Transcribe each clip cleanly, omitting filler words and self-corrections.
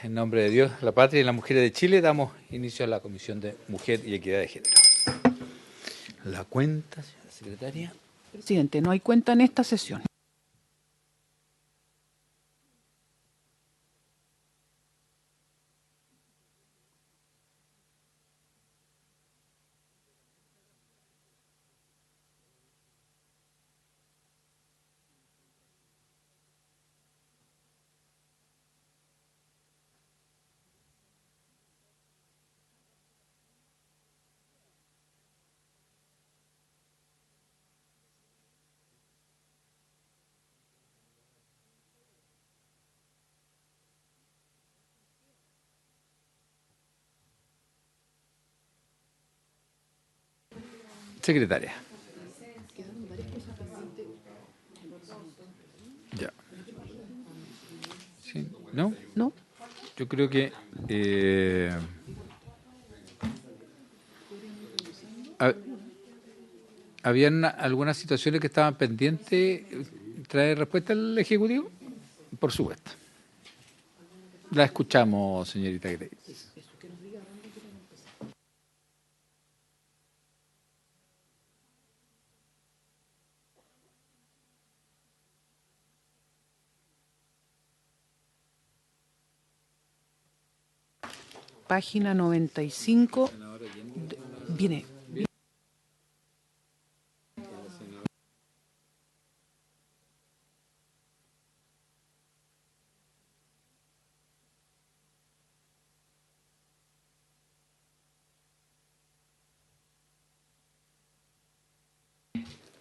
En nombre de Dios, la patria y las mujeres de Chile, damos inicio a la Comisión de Mujer y Equidad de Género. La cuenta, señora secretaria. Presidente, no hay cuenta en esta sesión. Secretaria. Ya. ¿Sí? ¿No? ¿No? Yo creo que habían algunas situaciones que estaban pendientes. ¿Trae respuesta al Ejecutivo? Por supuesto. La escuchamos, señorita Grey. Página 95. Viene.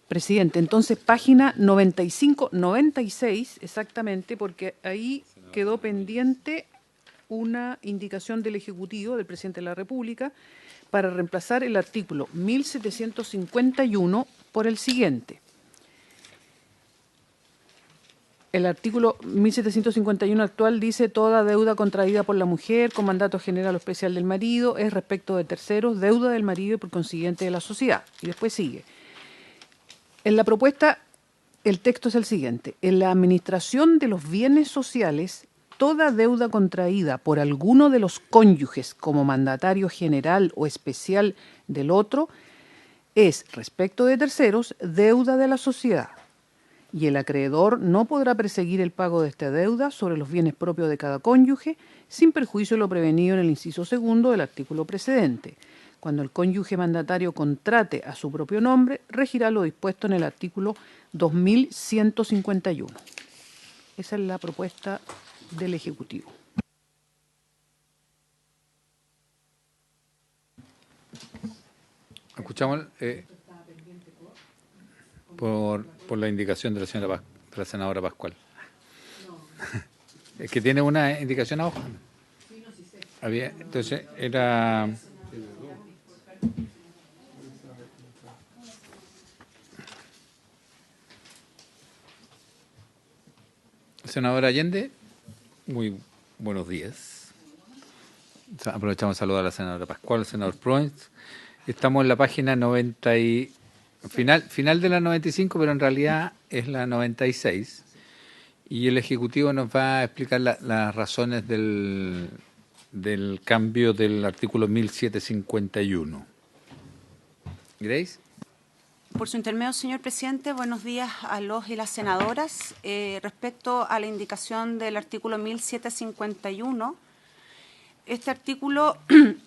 Presidente, entonces página 95, 96 exactamente, porque ahí quedó pendiente una indicación del Ejecutivo, del Presidente de la República, para reemplazar el artículo 1751 por el siguiente. El artículo 1751 actual dice: toda deuda contraída por la mujer con mandato general o especial del marido es respecto de terceros, deuda del marido y por consiguiente de la sociedad. Y después sigue. En la propuesta, el texto es el siguiente: en la administración de los bienes sociales, toda deuda contraída por alguno de los cónyuges como mandatario general o especial del otro es, respecto de terceros, deuda de la sociedad, y el acreedor no podrá perseguir el pago de esta deuda sobre los bienes propios de cada cónyuge, sin perjuicio de lo prevenido en el inciso segundo del artículo precedente. Cuando el cónyuge mandatario contrate a su propio nombre, regirá lo dispuesto en el artículo 2151. Esa es la propuesta del Ejecutivo. Escuchamos por la indicación de la señora de la senadora Pascual. Es que tiene una indicación abajo. Había, entonces era. Senadora Allende, muy buenos días. Aprovechamos de saludar a la senadora Pascual, al senador Proens. Estamos en la página 90 y final de la 95, pero en realidad es la 96. Y el Ejecutivo nos va a explicar las razones del cambio del artículo 1751. ¿Grace? Por su intermedio, señor presidente, buenos días a los y las senadoras. Respecto a la indicación del artículo 1751, este artículo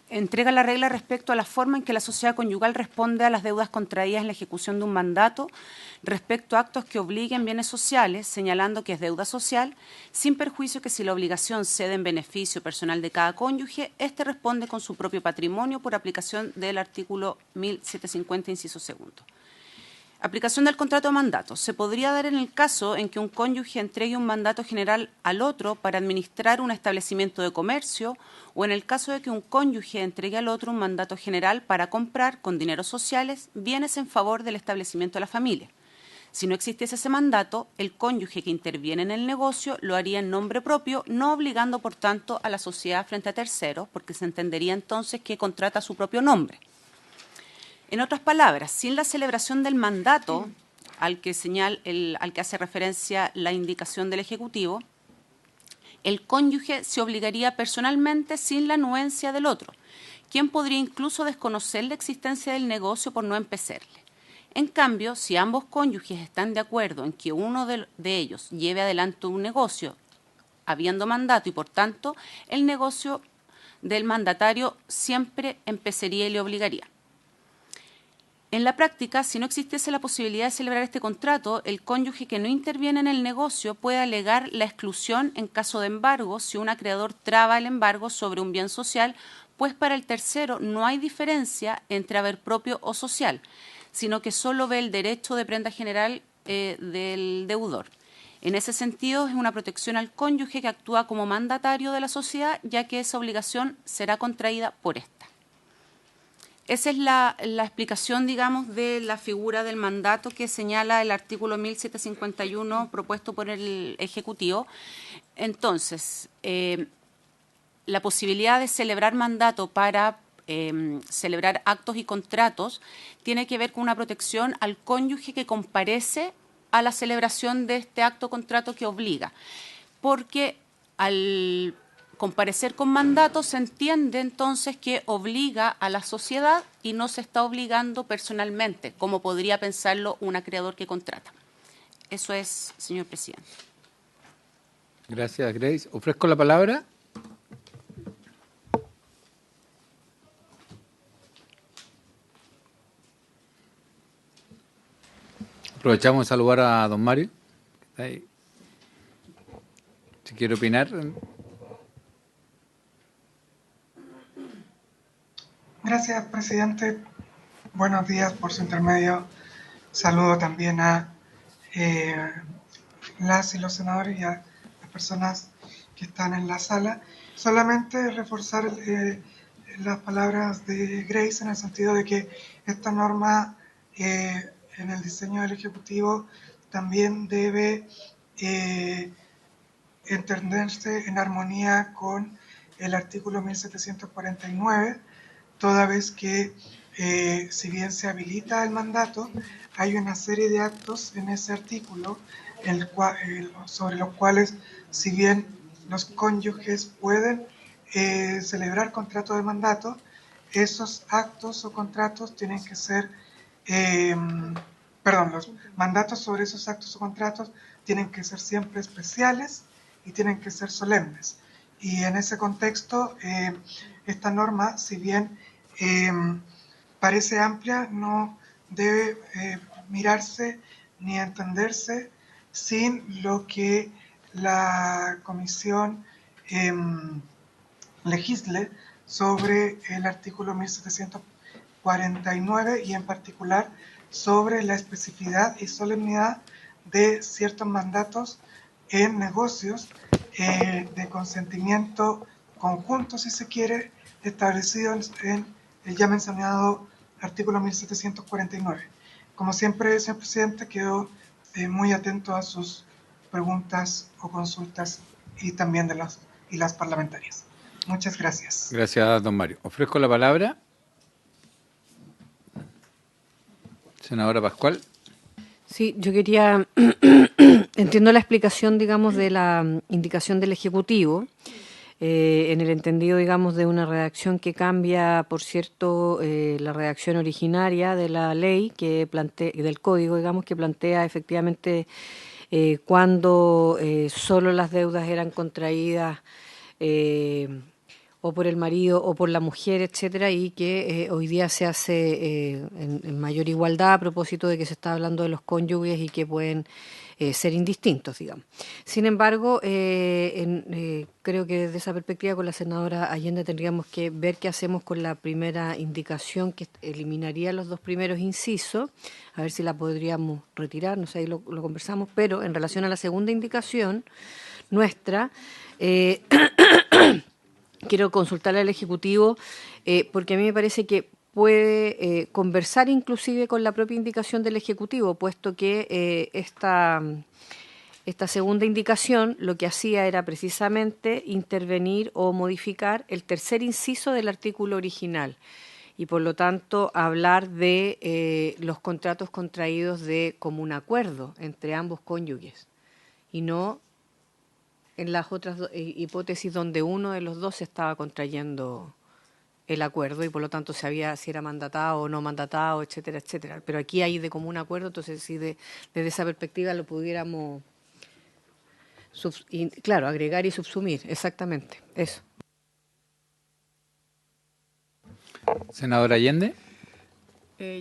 entrega la regla respecto a la forma en que la sociedad conyugal responde a las deudas contraídas en la ejecución de un mandato respecto a actos que obliguen bienes sociales, señalando que es deuda social, sin perjuicio que si la obligación cede en beneficio personal de cada cónyuge, éste responde con su propio patrimonio por aplicación del artículo 1750, inciso segundo. Aplicación del contrato de mandato. Se podría dar en el caso en que un cónyuge entregue un mandato general al otro para administrar un establecimiento de comercio, o en el caso de que un cónyuge entregue al otro un mandato general para comprar con dineros sociales bienes en favor del establecimiento de la familia. Si no existiese ese mandato, el cónyuge que interviene en el negocio lo haría en nombre propio, no obligando, por tanto, a la sociedad frente a terceros, porque se entendería entonces que contrata a su propio nombre. En otras palabras, sin la celebración del mandato al que hace referencia la indicación del Ejecutivo, El cónyuge se obligaría personalmente sin la anuencia del otro, quien podría incluso desconocer la existencia del negocio por no empezarle. En cambio, si ambos cónyuges están de acuerdo en que uno de ellos lleve adelante un negocio, habiendo mandato y por tanto el negocio del mandatario siempre empezaría y le obligaría. En la práctica, si no existiese la posibilidad de celebrar este contrato, el cónyuge que no interviene en el negocio puede alegar la exclusión en caso de embargo si un acreedor traba el embargo sobre un bien social, pues para el tercero no hay diferencia entre haber propio o social, sino que solo ve el derecho de prenda general del deudor. En ese sentido, es una protección al cónyuge que actúa como mandatario de la sociedad, ya que esa obligación será contraída por ésta. Esa es la explicación, digamos, de la figura del mandato que señala el artículo 1751 propuesto por el Ejecutivo. Entonces, la posibilidad de celebrar mandato para celebrar actos y contratos tiene que ver con una protección al cónyuge que comparece a la celebración de este acto o contrato que obliga, porque al comparecer con mandato se entiende entonces que obliga a la sociedad y no se está obligando personalmente, como podría pensarlo un acreedor que contrata. Eso es, señor presidente. Gracias, Grace. Ofrezco la palabra. Aprovechamos de saludar a don Mario. Ahí. Si quiere opinar. Gracias, presidente. Buenos días por su intermedio. Saludo también a las y los senadores y a las personas que están en la sala. Solamente reforzar las palabras de Grace en el sentido de que esta norma en el diseño del Ejecutivo también debe entenderse en armonía con el artículo 1749, toda vez que si bien se habilita el mandato, hay una serie de actos en ese artículo sobre los cuales, si bien los cónyuges pueden celebrar contrato de mandato, esos actos o contratos tienen que ser, los mandatos sobre esos actos o contratos tienen que ser siempre especiales y tienen que ser solemnes. Y en ese contexto, esta norma, si bien parece amplia, no debe mirarse ni entenderse sin lo que la Comisión legisle sobre el artículo 1749 y en particular sobre la especificidad y solemnidad de ciertos mandatos en negocios de consentimiento conjunto, si se quiere, establecidos en el ya mencionado artículo 1749. Como siempre, señor presidente, quedo muy atento a sus preguntas o consultas y también de las parlamentarias. Muchas gracias. Gracias, don Mario. Ofrezco la palabra. Senadora Pascual. Sí, yo quería, entiendo la explicación, digamos, de la indicación del Ejecutivo, en el entendido, digamos, de una redacción que cambia, por cierto, la redacción originaria de la ley que plantea, del código, digamos, que plantea efectivamente cuando solo las deudas eran contraídas o por el marido o por la mujer, etcétera, y que hoy día se hace en mayor igualdad a propósito de que se está hablando de los cónyuges y que pueden ser indistintos, digamos. Sin embargo, creo que desde esa perspectiva con la senadora Allende tendríamos que ver qué hacemos con la primera indicación que eliminaría los dos primeros incisos, a ver si la podríamos retirar, no sé, ahí lo conversamos, pero en relación a la segunda indicación nuestra, quiero consultarle al Ejecutivo porque a mí me parece que puede conversar inclusive con la propia indicación del Ejecutivo, puesto que esta segunda indicación lo que hacía era precisamente intervenir o modificar el tercer inciso del artículo original y por lo tanto hablar de los contratos contraídos de común acuerdo entre ambos cónyuges y no en las otras hipótesis donde uno de los dos se estaba contrayendo el acuerdo y por lo tanto sabía si era mandatado o no mandatado, etcétera, etcétera. Pero aquí hay de común acuerdo, entonces si desde esa perspectiva lo pudiéramos, claro, agregar y subsumir, exactamente, eso. Senadora Allende.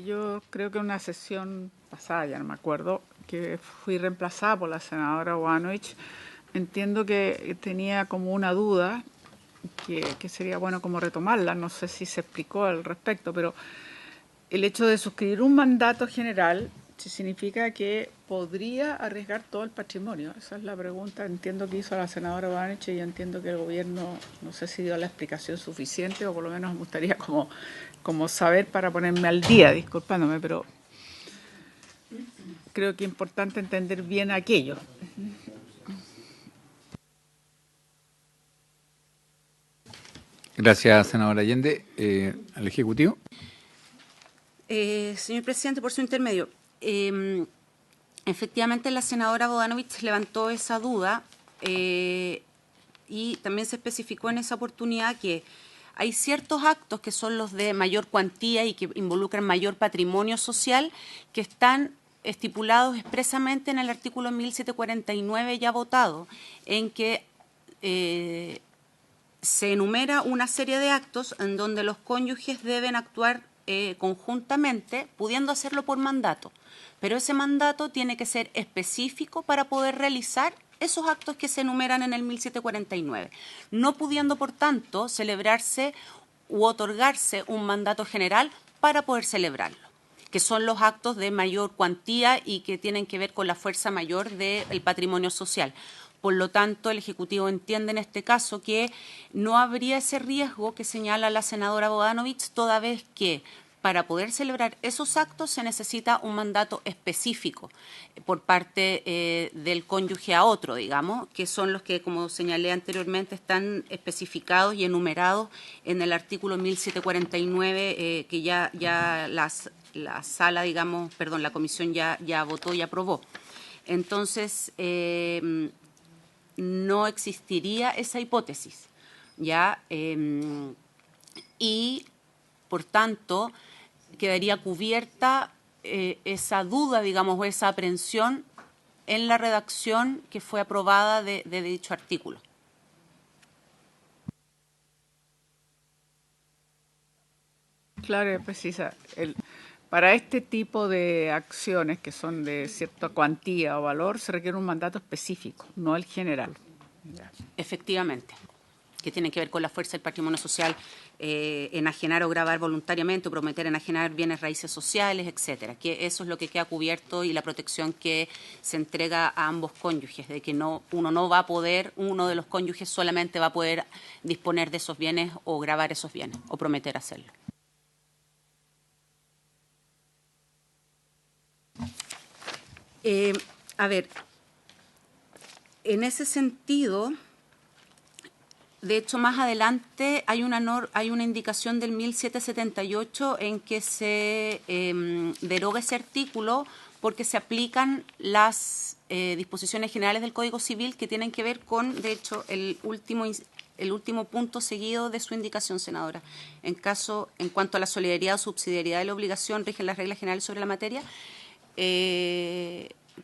Yo creo que en una sesión pasada, ya no me acuerdo, que fui reemplazada por la senadora Bodanovich, entiendo que tenía como una duda que sería bueno como retomarla, no sé si se explicó al respecto, pero el hecho de suscribir un mandato general significa que podría arriesgar todo el patrimonio. Esa es la pregunta, entiendo que hizo la senadora Bodanovich, y yo entiendo que el gobierno, no sé si dio la explicación suficiente, o por lo menos me gustaría como saber para ponerme al día, disculpándome, pero creo que es importante entender bien aquello. Gracias, senadora Allende. ¿Al Ejecutivo? Señor presidente, por su intermedio, efectivamente la senadora Bodanovich levantó esa duda y también se especificó en esa oportunidad que hay ciertos actos que son los de mayor cuantía y que involucran mayor patrimonio social que están estipulados expresamente en el artículo 1749 ya votado, en que se enumera una serie de actos en donde los cónyuges deben actuar conjuntamente, pudiendo hacerlo por mandato. Pero ese mandato tiene que ser específico para poder realizar esos actos que se enumeran en el 1749, no pudiendo, por tanto, celebrarse u otorgarse un mandato general para poder celebrarlo, que son los actos de mayor cuantía y que tienen que ver con la fuerza mayor del patrimonio social. Por lo tanto, el Ejecutivo entiende en este caso que no habría ese riesgo que señala la senadora Bodanovich, toda vez que para poder celebrar esos actos se necesita un mandato específico por parte del cónyuge a otro, digamos, que son los que, como señalé anteriormente, están especificados y enumerados en el artículo 1749 que ya la sala, digamos, perdón, la comisión ya votó y aprobó. Entonces, no existiría esa hipótesis, ¿ya? Y, por tanto, quedaría cubierta esa duda, digamos, o esa aprehensión en la redacción que fue aprobada de dicho artículo. Claro y precisa. Para este tipo de acciones que son de cierta cuantía o valor, se requiere un mandato específico, no el general. Efectivamente, que tiene que ver con la fuerza del patrimonio social, enajenar o gravar voluntariamente o prometer enajenar bienes raíces sociales, etcétera. Que eso es lo que queda cubierto y la protección que se entrega a ambos cónyuges, de que uno no va a poder, uno de los cónyuges solamente va a poder disponer de esos bienes o gravar esos bienes o prometer hacerlo. A ver, en ese sentido, de hecho, más adelante hay una indicación del 1778 en que se deroga ese artículo porque se aplican las disposiciones generales del Código Civil que tienen que ver con, de hecho, el último punto seguido de su indicación, senadora. En cuanto a la solidaridad o subsidiariedad de la obligación, rigen las reglas generales sobre la materia.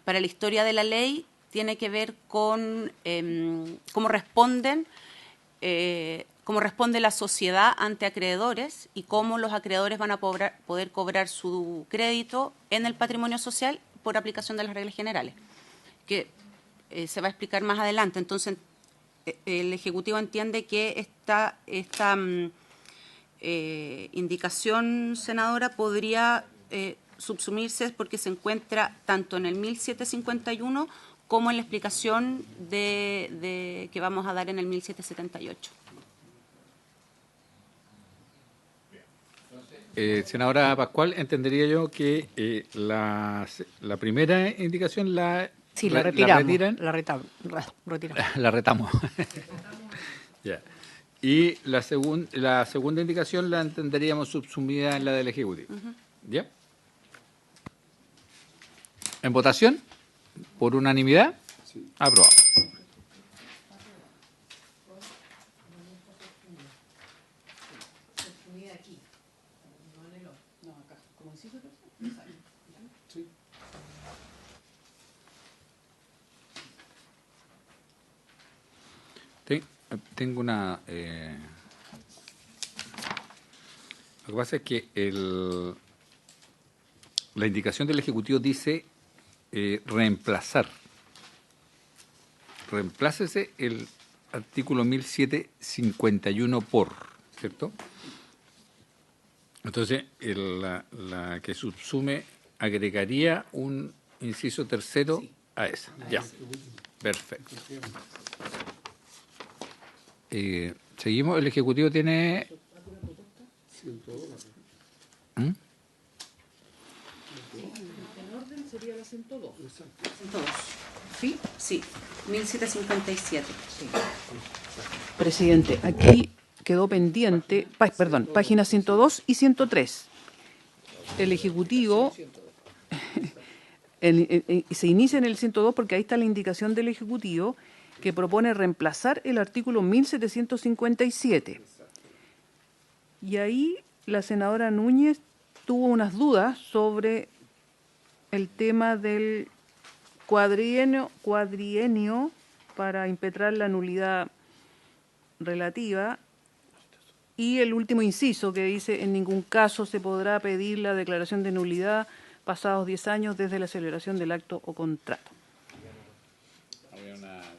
Para la historia de la ley tiene que ver con cómo responde la sociedad ante acreedores y cómo los acreedores van a poder cobrar su crédito en el patrimonio social por aplicación de las reglas generales, que se va a explicar más adelante. Entonces, el Ejecutivo entiende que esta indicación, senadora, podría subsumirse porque se encuentra tanto en el 1751 como en la explicación que vamos a dar en el 1778. Senadora Pascual, entendería yo que la primera indicación sí, la retiramos. La retamos. Yeah. Y la segunda indicación la entenderíamos subsumida en la del Ejecutivo. ¿Ya? En votación, por unanimidad, aprobado. tengo una... Lo que pasa es que la indicación del Ejecutivo dice reemplazar. Reemplácese el artículo 1751 por, ¿cierto? Entonces, la que subsume agregaría un inciso tercero a esa. Ya. Perfecto. Seguimos. El Ejecutivo tiene... ¿Mm? En orden sería la 102. 102. ¿Sí? Sí, 1757. Sí. Presidente, aquí quedó pendiente, perdón, páginas 102 y 103. El Ejecutivo se inicia en el 102 porque ahí está la indicación del Ejecutivo que propone reemplazar el artículo 1757. Y ahí la senadora Núñez tuvo unas dudas sobre el tema del cuadrienio para impetrar la nulidad relativa y el último inciso que dice en ningún caso se podrá pedir la declaración de nulidad pasados 10 años desde la celebración del acto o contrato.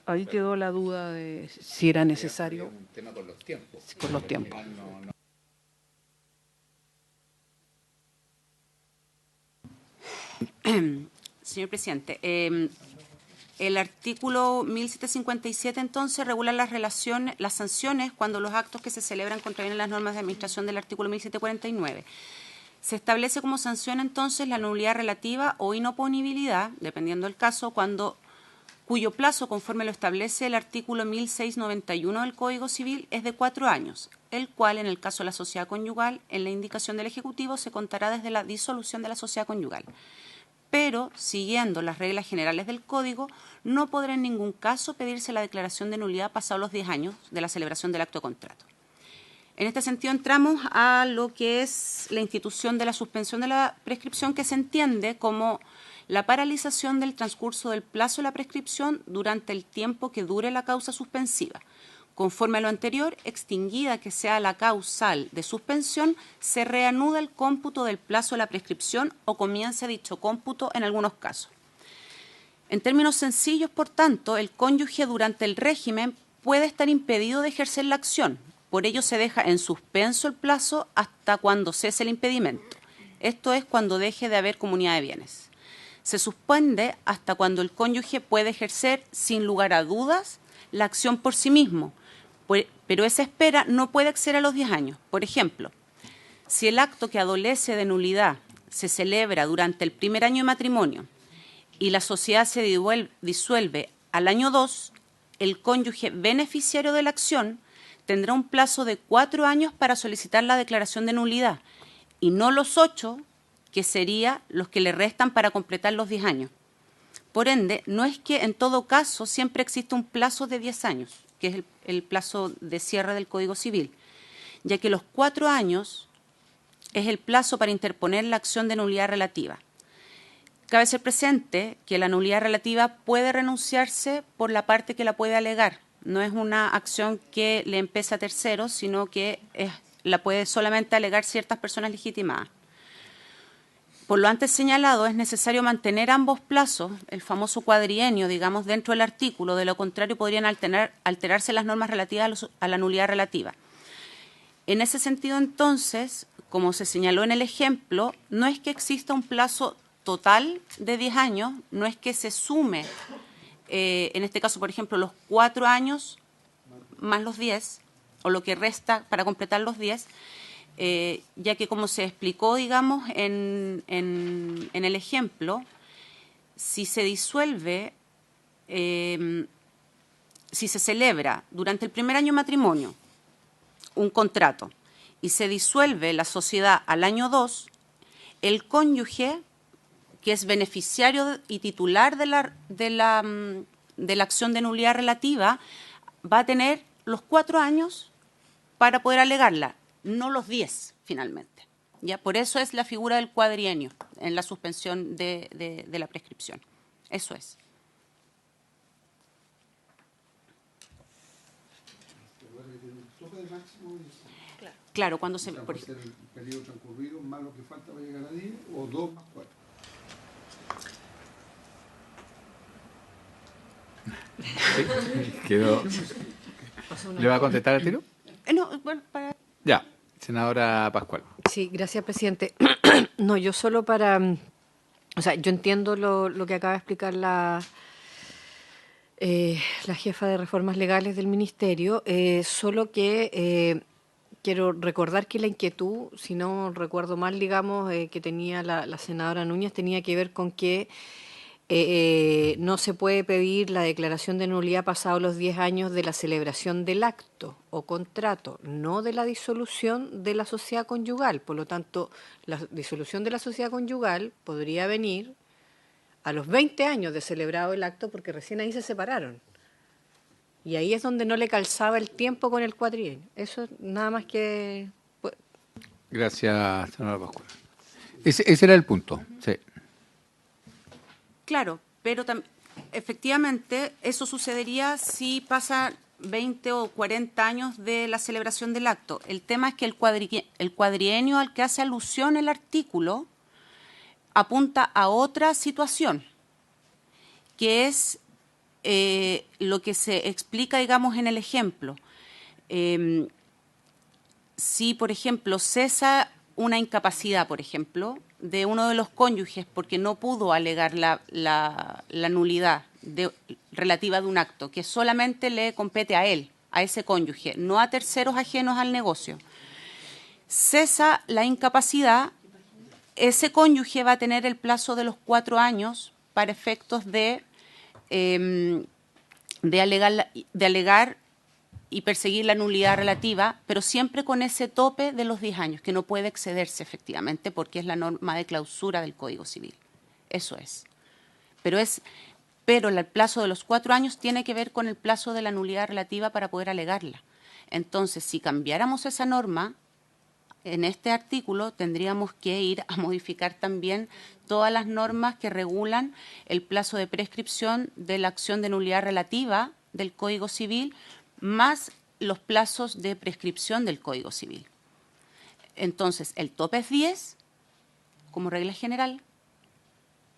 Ahí quedó la duda de si era necesario. Un tema con los tiempos. Por los tiempos. Señor presidente, el artículo 1757 entonces regula las sanciones cuando los actos que se celebran contravienen las normas de administración del artículo 1749. Se establece como sanción entonces la nulidad relativa o inoponibilidad, dependiendo del caso, cuyo plazo, conforme lo establece el artículo 1691 del Código Civil, es de 4 años, el cual, en el caso de la sociedad conyugal, en la indicación del Ejecutivo, se contará desde la disolución de la sociedad conyugal. Pero, siguiendo las reglas generales del Código, no podrá en ningún caso pedirse la declaración de nulidad pasados los 10 años de la celebración del acto de contrato. En este sentido, entramos a lo que es la institución de la suspensión de la prescripción, que se entiende como la paralización del transcurso del plazo de la prescripción durante el tiempo que dure la causa suspensiva. Conforme a lo anterior, extinguida que sea la causal de suspensión, se reanuda el cómputo del plazo de la prescripción o comienza dicho cómputo en algunos casos. En términos sencillos, por tanto, el cónyuge durante el régimen puede estar impedido de ejercer la acción. Por ello se deja en suspenso el plazo hasta cuando cese el impedimento. Esto es cuando deje de haber comunidad de bienes. Se suspende hasta cuando el cónyuge puede ejercer, sin lugar a dudas, la acción por sí mismo, pero esa espera no puede exceder a los 10 años. Por ejemplo, si el acto que adolece de nulidad se celebra durante el primer año de matrimonio y la sociedad se disuelve al año 2, el cónyuge beneficiario de la acción tendrá un plazo de 4 años para solicitar la declaración de nulidad y no los 8, que serían los que le restan para completar los 10 años. Por ende, no es que en todo caso siempre existe un plazo de 10 años, que es el plazo de cierre del Código Civil, ya que los 4 años es el plazo para interponer la acción de nulidad relativa. Cabe ser presente que la nulidad relativa puede renunciarse por la parte que la puede alegar. No es una acción que le empieza a terceros, sino que la puede solamente alegar ciertas personas legitimadas. Por lo antes señalado, es necesario mantener ambos plazos, el famoso cuadrienio, digamos, dentro del artículo. De lo contrario, podrían alterarse las normas relativas a la nulidad relativa. En ese sentido, entonces, como se señaló en el ejemplo, no es que exista un plazo total de 10 años, no es que se sume, en este caso, por ejemplo, los 4 años más los 10, o lo que resta para completar los 10, ya que como se explicó, digamos, en el ejemplo, si se disuelve, si se celebra durante el primer año de matrimonio un contrato y se disuelve la sociedad al año 2, el cónyuge, que es beneficiario y titular de la acción de nulidad relativa, va a tener los 4 años para poder alegarla, no los 10 finalmente. ¿Ya? Por eso es la figura del cuadrienio en la suspensión de la prescripción. Eso es. Claro, cuando se... O sea, puede ser el periodo transcurrido más lo que falta para llegar a 10 o 2 más 4. Quedó. ¿Le va a contestar al tiro? No, bueno, para... Ya, senadora Pascual. Sí, gracias, presidente. No, yo solo para... O sea, yo entiendo lo que acaba de explicar la jefa de reformas legales del Ministerio, solo que quiero recordar que la inquietud, si no recuerdo mal, digamos, que tenía la senadora Núñez, tenía que ver con que no se puede pedir la declaración de nulidad pasados los 10 años de la celebración del acto o contrato, no de la disolución de la sociedad conyugal. Por lo tanto, la disolución de la sociedad conyugal podría venir a los 20 años de celebrado el acto, porque recién ahí se separaron. Y ahí es donde no le calzaba el tiempo con el cuatrienio. Eso nada más que... Gracias, senadora Pascual. Ese era el punto, sí. Claro, pero efectivamente eso sucedería si pasa 20 o 40 años de la celebración del acto. El tema es que el cuadrienio al que hace alusión el artículo apunta a otra situación, que es lo que se explica, digamos, en el ejemplo. Si, por ejemplo, cesa una incapacidad, por ejemplo, de uno de los cónyuges porque no pudo alegar la nulidad relativa de un acto que solamente le compete a él, a ese cónyuge, no a terceros ajenos al negocio. Cesa la incapacidad, ese cónyuge va a tener el plazo de los 4 años para efectos de alegar y perseguir la nulidad relativa, pero siempre con ese tope de los 10 años, que no puede excederse efectivamente porque es la norma de clausura del Código Civil. Eso es. Pero el plazo de los 4 años tiene que ver con el plazo de la nulidad relativa para poder alegarla. Entonces, si cambiáramos esa norma, en este artículo tendríamos que ir a modificar también todas las normas que regulan el plazo de prescripción de la acción de nulidad relativa del Código Civil, más los plazos de prescripción del Código Civil. Entonces, el tope es 10, como regla general,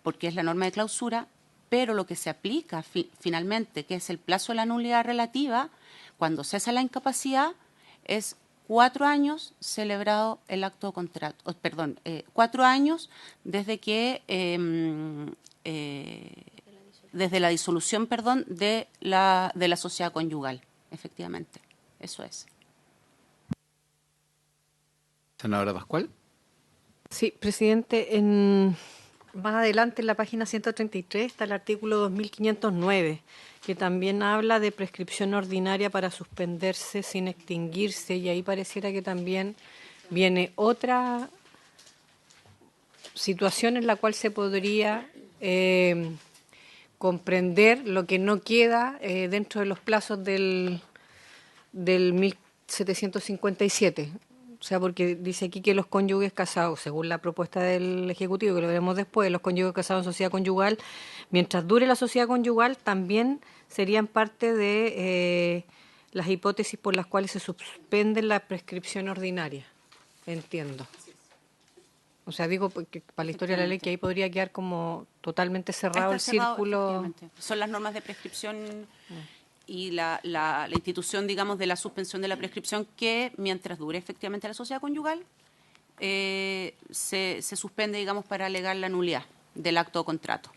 porque es la norma de clausura, pero lo que se aplica finalmente, que es el plazo de la nulidad relativa, cuando cesa la incapacidad, es 4 años celebrado el acto de contrato, 4 años desde que desde la disolución, de la sociedad conyugal, efectivamente. Eso es. Senadora Pascual. Sí, presidente, más adelante en la página 133 está el artículo 2509, que también habla de prescripción ordinaria para suspenderse sin extinguirse, y ahí pareciera que también viene otra situación en la cual se podría comprender lo que no queda dentro de los plazos del 1757. O sea, porque dice aquí que los cónyuges casados, según la propuesta del Ejecutivo, que lo veremos después, los cónyuges casados en sociedad conyugal, mientras dure la sociedad conyugal, también serían parte de las hipótesis por las cuales se suspende la prescripción ordinaria. Entiendo. O sea, digo, porque para la historia de la ley, que ahí podría quedar como totalmente cerrado el círculo. Son las normas de prescripción y la institución, digamos, de la suspensión de la prescripción, que mientras dure efectivamente la sociedad conyugal, se suspende, digamos, para alegar la nulidad del acto o contrato.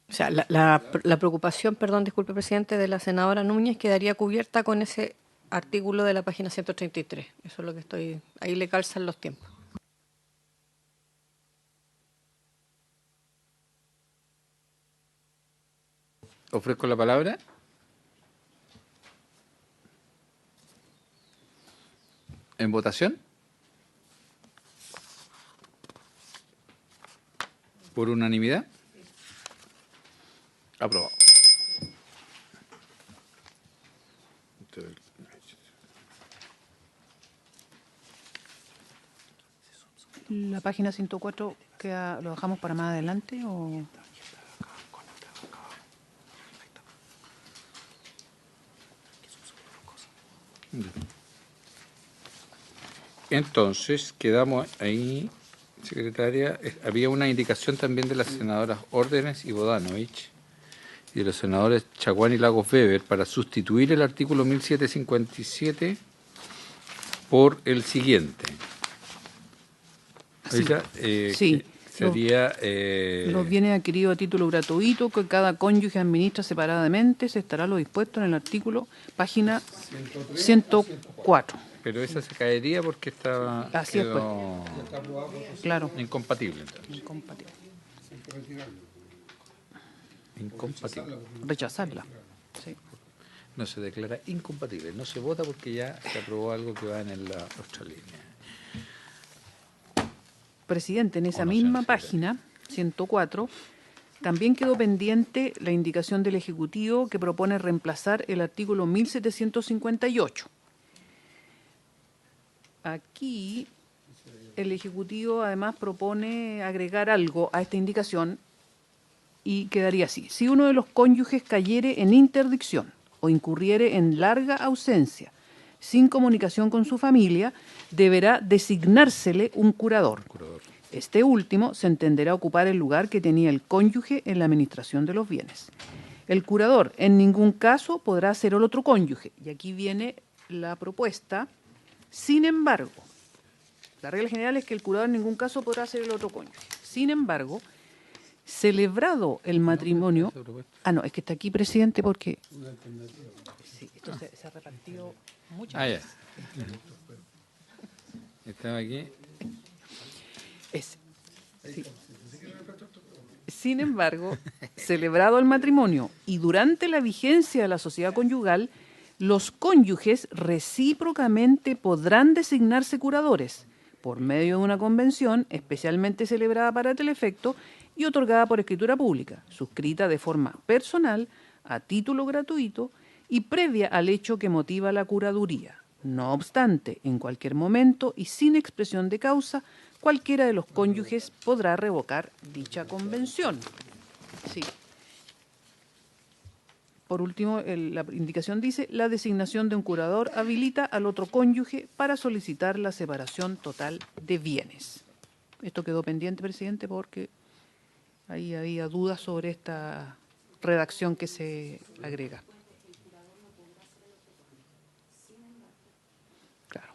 O sea, la preocupación, perdón, disculpe, presidente, de la senadora Núñez quedaría cubierta con ese artículo de la página 133. Eso es lo que estoy... Ahí le calzan los tiempos. Ofrezco la palabra. ¿En votación? ¿Por unanimidad? Aprobado. La página 104 lo dejamos para más adelante o... Entonces, quedamos ahí, secretaria. Había una indicación también de las senadoras Órdenes y Bodanovich y de los senadores Chaguán y Lagos Weber para sustituir el artículo 1757 por el siguiente. Sí. Oiga, Sí. sería... Los bienes adquiridos a título gratuito que cada cónyuge administra separadamente se estará lo dispuesto en el artículo, página 104. pero esa se caería porque estaba Así es, pues. quedó Claro. incompatible. Entonces. Incompatible. Incompatible. Rechazarla. Sí. No se declara incompatible, no se vota porque ya se aprobó algo que va en la otra línea. Presidente, en esa O no misma sé, página, 104, también quedó pendiente la indicación del Ejecutivo que propone reemplazar el artículo 1758. Aquí el Ejecutivo además propone agregar algo a esta indicación y quedaría así. Si uno de los cónyuges cayere en interdicción o incurriere en larga ausencia sin comunicación con su familia, deberá designársele un curador. Este último se entenderá ocupar el lugar que tenía el cónyuge en la administración de los bienes. El curador en ningún caso podrá ser el otro cónyuge. Y aquí viene la propuesta. Sin embargo, la regla general es que el curador en ningún caso podrá ser el otro cónyuge. Sin embargo, celebrado el matrimonio... Ah, no, es que está aquí, presidente, porque... Sí, esto se ha repartido muchas Ah, ya. veces. Estaba aquí. Ese. Sí. Sin embargo, celebrado el matrimonio y durante la vigencia de la sociedad conyugal, los cónyuges recíprocamente podrán designarse curadores por medio de una convención especialmente celebrada para tal efecto y otorgada por escritura pública, suscrita de forma personal, a título gratuito y previa al hecho que motiva la curaduría. No obstante, en cualquier momento y sin expresión de causa, cualquiera de los cónyuges podrá revocar dicha convención. Sí. Por último, la indicación dice, la designación de un curador habilita al otro cónyuge para solicitar la separación total de bienes. Esto quedó pendiente, presidente, porque ahí había dudas sobre esta redacción que se agrega. Claro.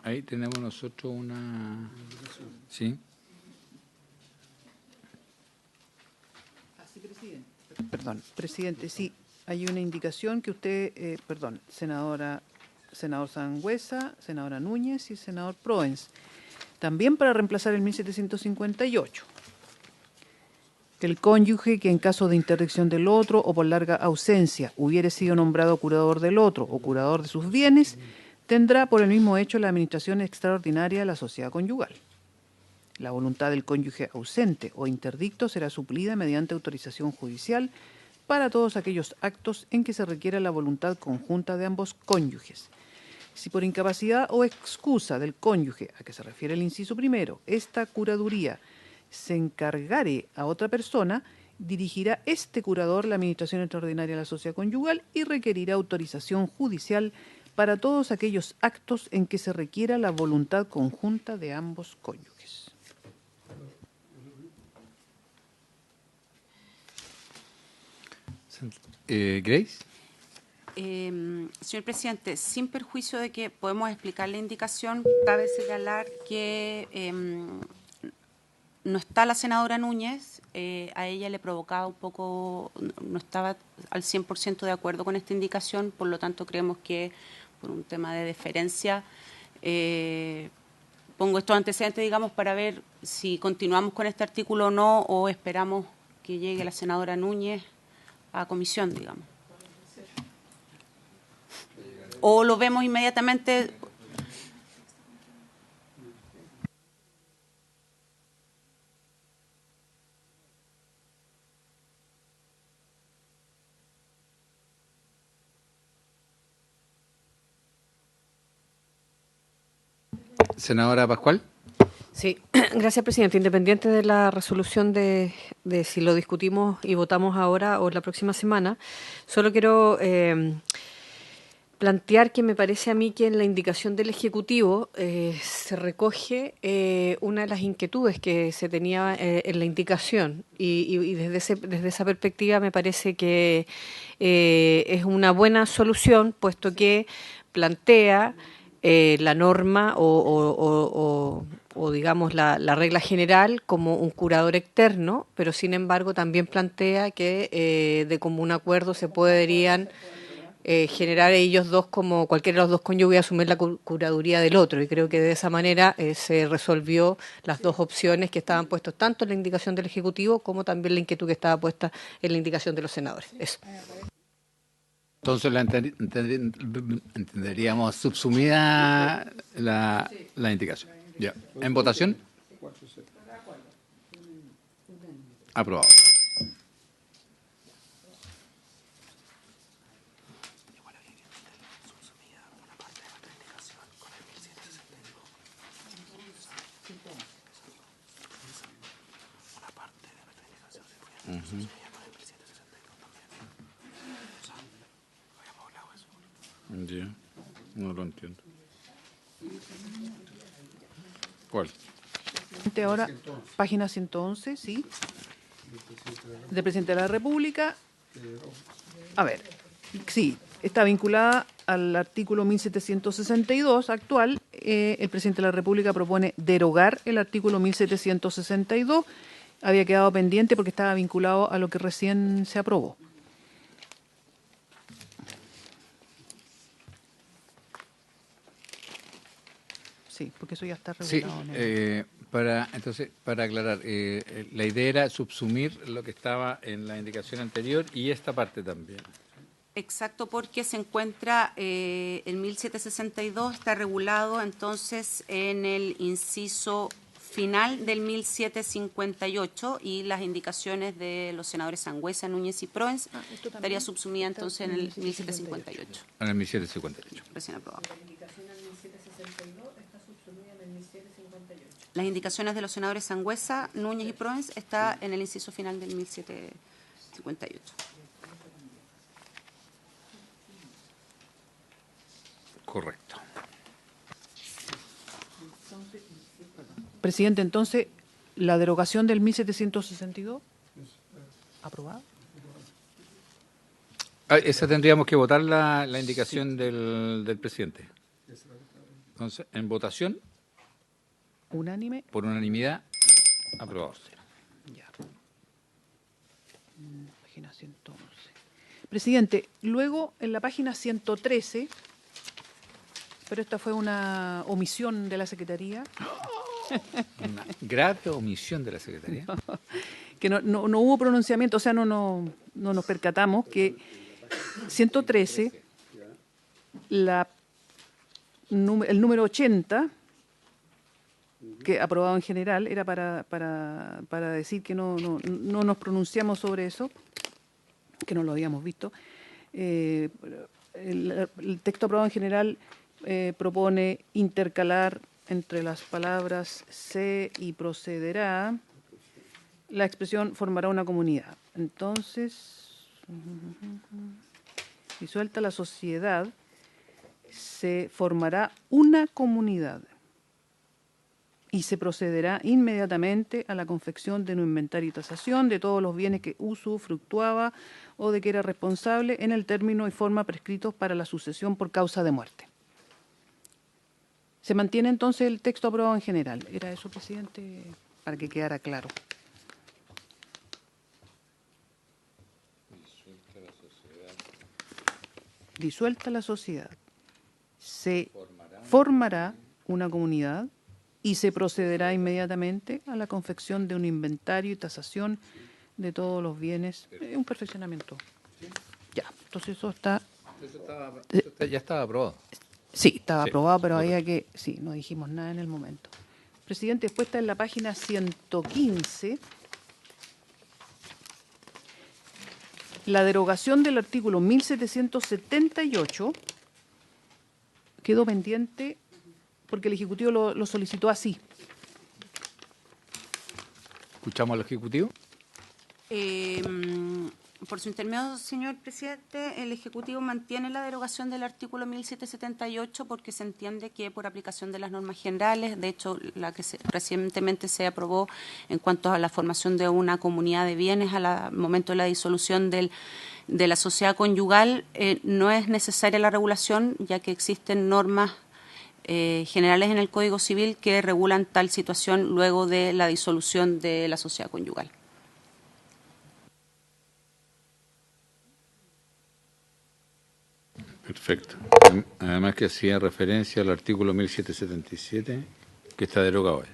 Ahí tenemos nosotros una... ¿Sí? Perdón, presidente, sí, hay una indicación que usted, senador Sangüesa, senadora Núñez y senador Proens, también para reemplazar el 1758. Que el cónyuge que en caso de interdicción del otro o por larga ausencia hubiere sido nombrado curador del otro o curador de sus bienes, tendrá por el mismo hecho la administración extraordinaria de la sociedad conyugal. La voluntad del cónyuge ausente o interdicto será suplida mediante autorización judicial para todos aquellos actos en que se requiera la voluntad conjunta de ambos cónyuges. Si por incapacidad o excusa del cónyuge a que se refiere el inciso primero, esta curaduría se encargare a otra persona, dirigirá este curador la administración extraordinaria de la sociedad conyugal y requerirá autorización judicial para todos aquellos actos en que se requiera la voluntad conjunta de ambos cónyuges. Grace. Señor presidente, sin perjuicio de que podemos explicar la indicación, cabe señalar que no está la senadora Núñez, a ella le provocaba un poco, no estaba al 100% de acuerdo con esta indicación, por lo tanto creemos que por un tema de deferencia, pongo estos antecedentes, digamos, para ver si continuamos con este artículo o no, o esperamos que llegue la senadora Núñez a comisión, digamos. O lo vemos inmediatamente. Senadora Pascual. Sí, gracias, presidente. Independiente de la resolución de si lo discutimos y votamos ahora o la próxima semana, solo quiero plantear que me parece a mí que en la indicación del Ejecutivo se recoge una de las inquietudes que se tenía en la indicación y desde esa perspectiva me parece que es una buena solución, puesto que plantea la norma o digamos la regla general como un curador externo, pero sin embargo también plantea que de común acuerdo se podrían generar ellos dos, como cualquiera de los dos cónyuges, asumir la curaduría del otro, y creo que de esa manera se resolvió las dos opciones que estaban puestas tanto en la indicación del Ejecutivo como también la inquietud que estaba puesta en la indicación de los senadores. Eso. Entonces entenderíamos subsumida la indicación. Ya. ¿En votación? Aprobado. Ya, no lo entiendo. ¿Cuál? Ahora, página 111, sí. Del presidente de la República. A ver, sí, está vinculada al artículo 1762 actual. El presidente de la República propone derogar el artículo 1762. Había quedado pendiente porque estaba vinculado a lo que recién se aprobó. Sí, porque eso ya está regulado. Sí, para aclarar, la idea era subsumir lo que estaba en la indicación anterior y esta parte también. Exacto, porque se encuentra el 1762, está regulado entonces en el inciso final del 1758 y las indicaciones de los senadores Sangüesa, Núñez y Proens estaría subsumida entonces en el 1758. En el 1758. Recién aprobado. Las indicaciones de los senadores Sangüesa, Núñez y Proens está en el inciso final del 1758. Correcto. Presidente, entonces, la derogación del 1762, ¿aprobada? Esa tendríamos que votar la indicación del presidente. Entonces, en votación, Unánime. por unanimidad, aprobado. Ya. Página 111. Presidente, luego en la página 113, pero esta fue una omisión de la Secretaría. Una grave omisión de la Secretaría. Que no hubo pronunciamiento, o sea, no nos percatamos que 113, el número 80, que aprobado en general, era para decir que no nos pronunciamos sobre eso, que no lo habíamos visto. El texto aprobado en general propone intercalar entre las palabras se y procederá la expresión formará una comunidad. Entonces, disuelta la sociedad, se formará una comunidad y se procederá inmediatamente a la confección de un inventario y tasación de todos los bienes que usufructuaba o de que era responsable en el término y forma prescritos para la sucesión por causa de muerte. Se mantiene entonces el texto aprobado en general. ¿Era eso, presidente? Para que quedara claro. Disuelta la sociedad. Se formará una comunidad y se procederá inmediatamente a la confección de un inventario y tasación de todos los bienes. Un perfeccionamiento. Ya, entonces eso está... Ya estaba aprobado. Sí, estaba Sí, aprobado, pero correcto. había que... Sí, no dijimos nada en el momento. Presidente, después está en la página 115, la derogación del artículo 1778 quedó pendiente porque el Ejecutivo lo solicitó así. Escuchamos al Ejecutivo. Por su intermedio, señor presidente, el Ejecutivo mantiene la derogación del artículo 1778 porque se entiende que por aplicación de las normas generales, de hecho la que recientemente se aprobó en cuanto a la formación de una comunidad de bienes al momento de la disolución de la sociedad conyugal, no es necesaria la regulación, ya que existen normas generales en el Código Civil que regulan tal situación luego de la disolución de la sociedad conyugal. Perfecto. Además que hacía referencia al artículo 1777, que está derogado ya.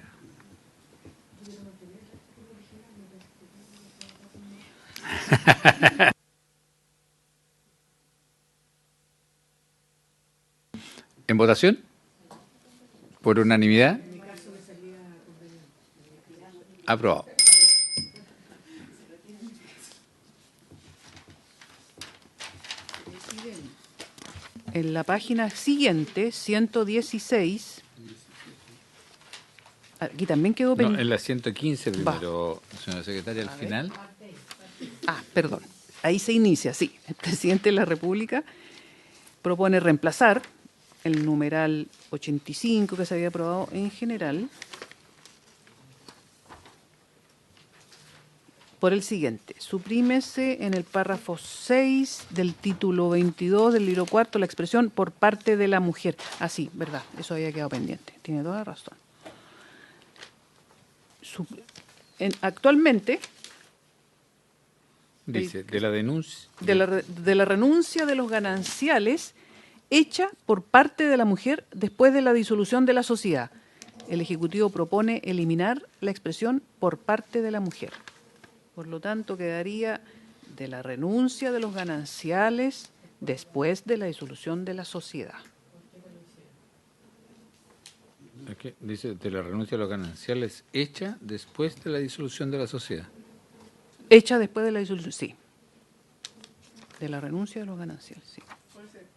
¿En votación? ¿Por unanimidad? Aprobado. En la página siguiente, 116, aquí también quedó No, pendiente. en la 115 primero, señora secretaria, al final. Perdón. Ahí se inicia, sí. El presidente de la República propone reemplazar el numeral 85 que se había aprobado en general por el siguiente. Suprímese en el párrafo 6 del título 22 del libro cuarto la expresión por parte de la mujer. Sí, verdad, eso había quedado pendiente. Tiene toda la razón. Actualmente, Dice, de la denuncia. de la renuncia de los gananciales hecha por parte de la mujer después de la disolución de la sociedad. El Ejecutivo propone eliminar la expresión por parte de la mujer. Por lo tanto, quedaría de la renuncia de los gananciales después de la disolución de la sociedad. Aquí dice, de la renuncia de los gananciales hecha después de la disolución de la sociedad. Hecha después de la disolución, sí. De la renuncia de los gananciales, sí. ¿Puede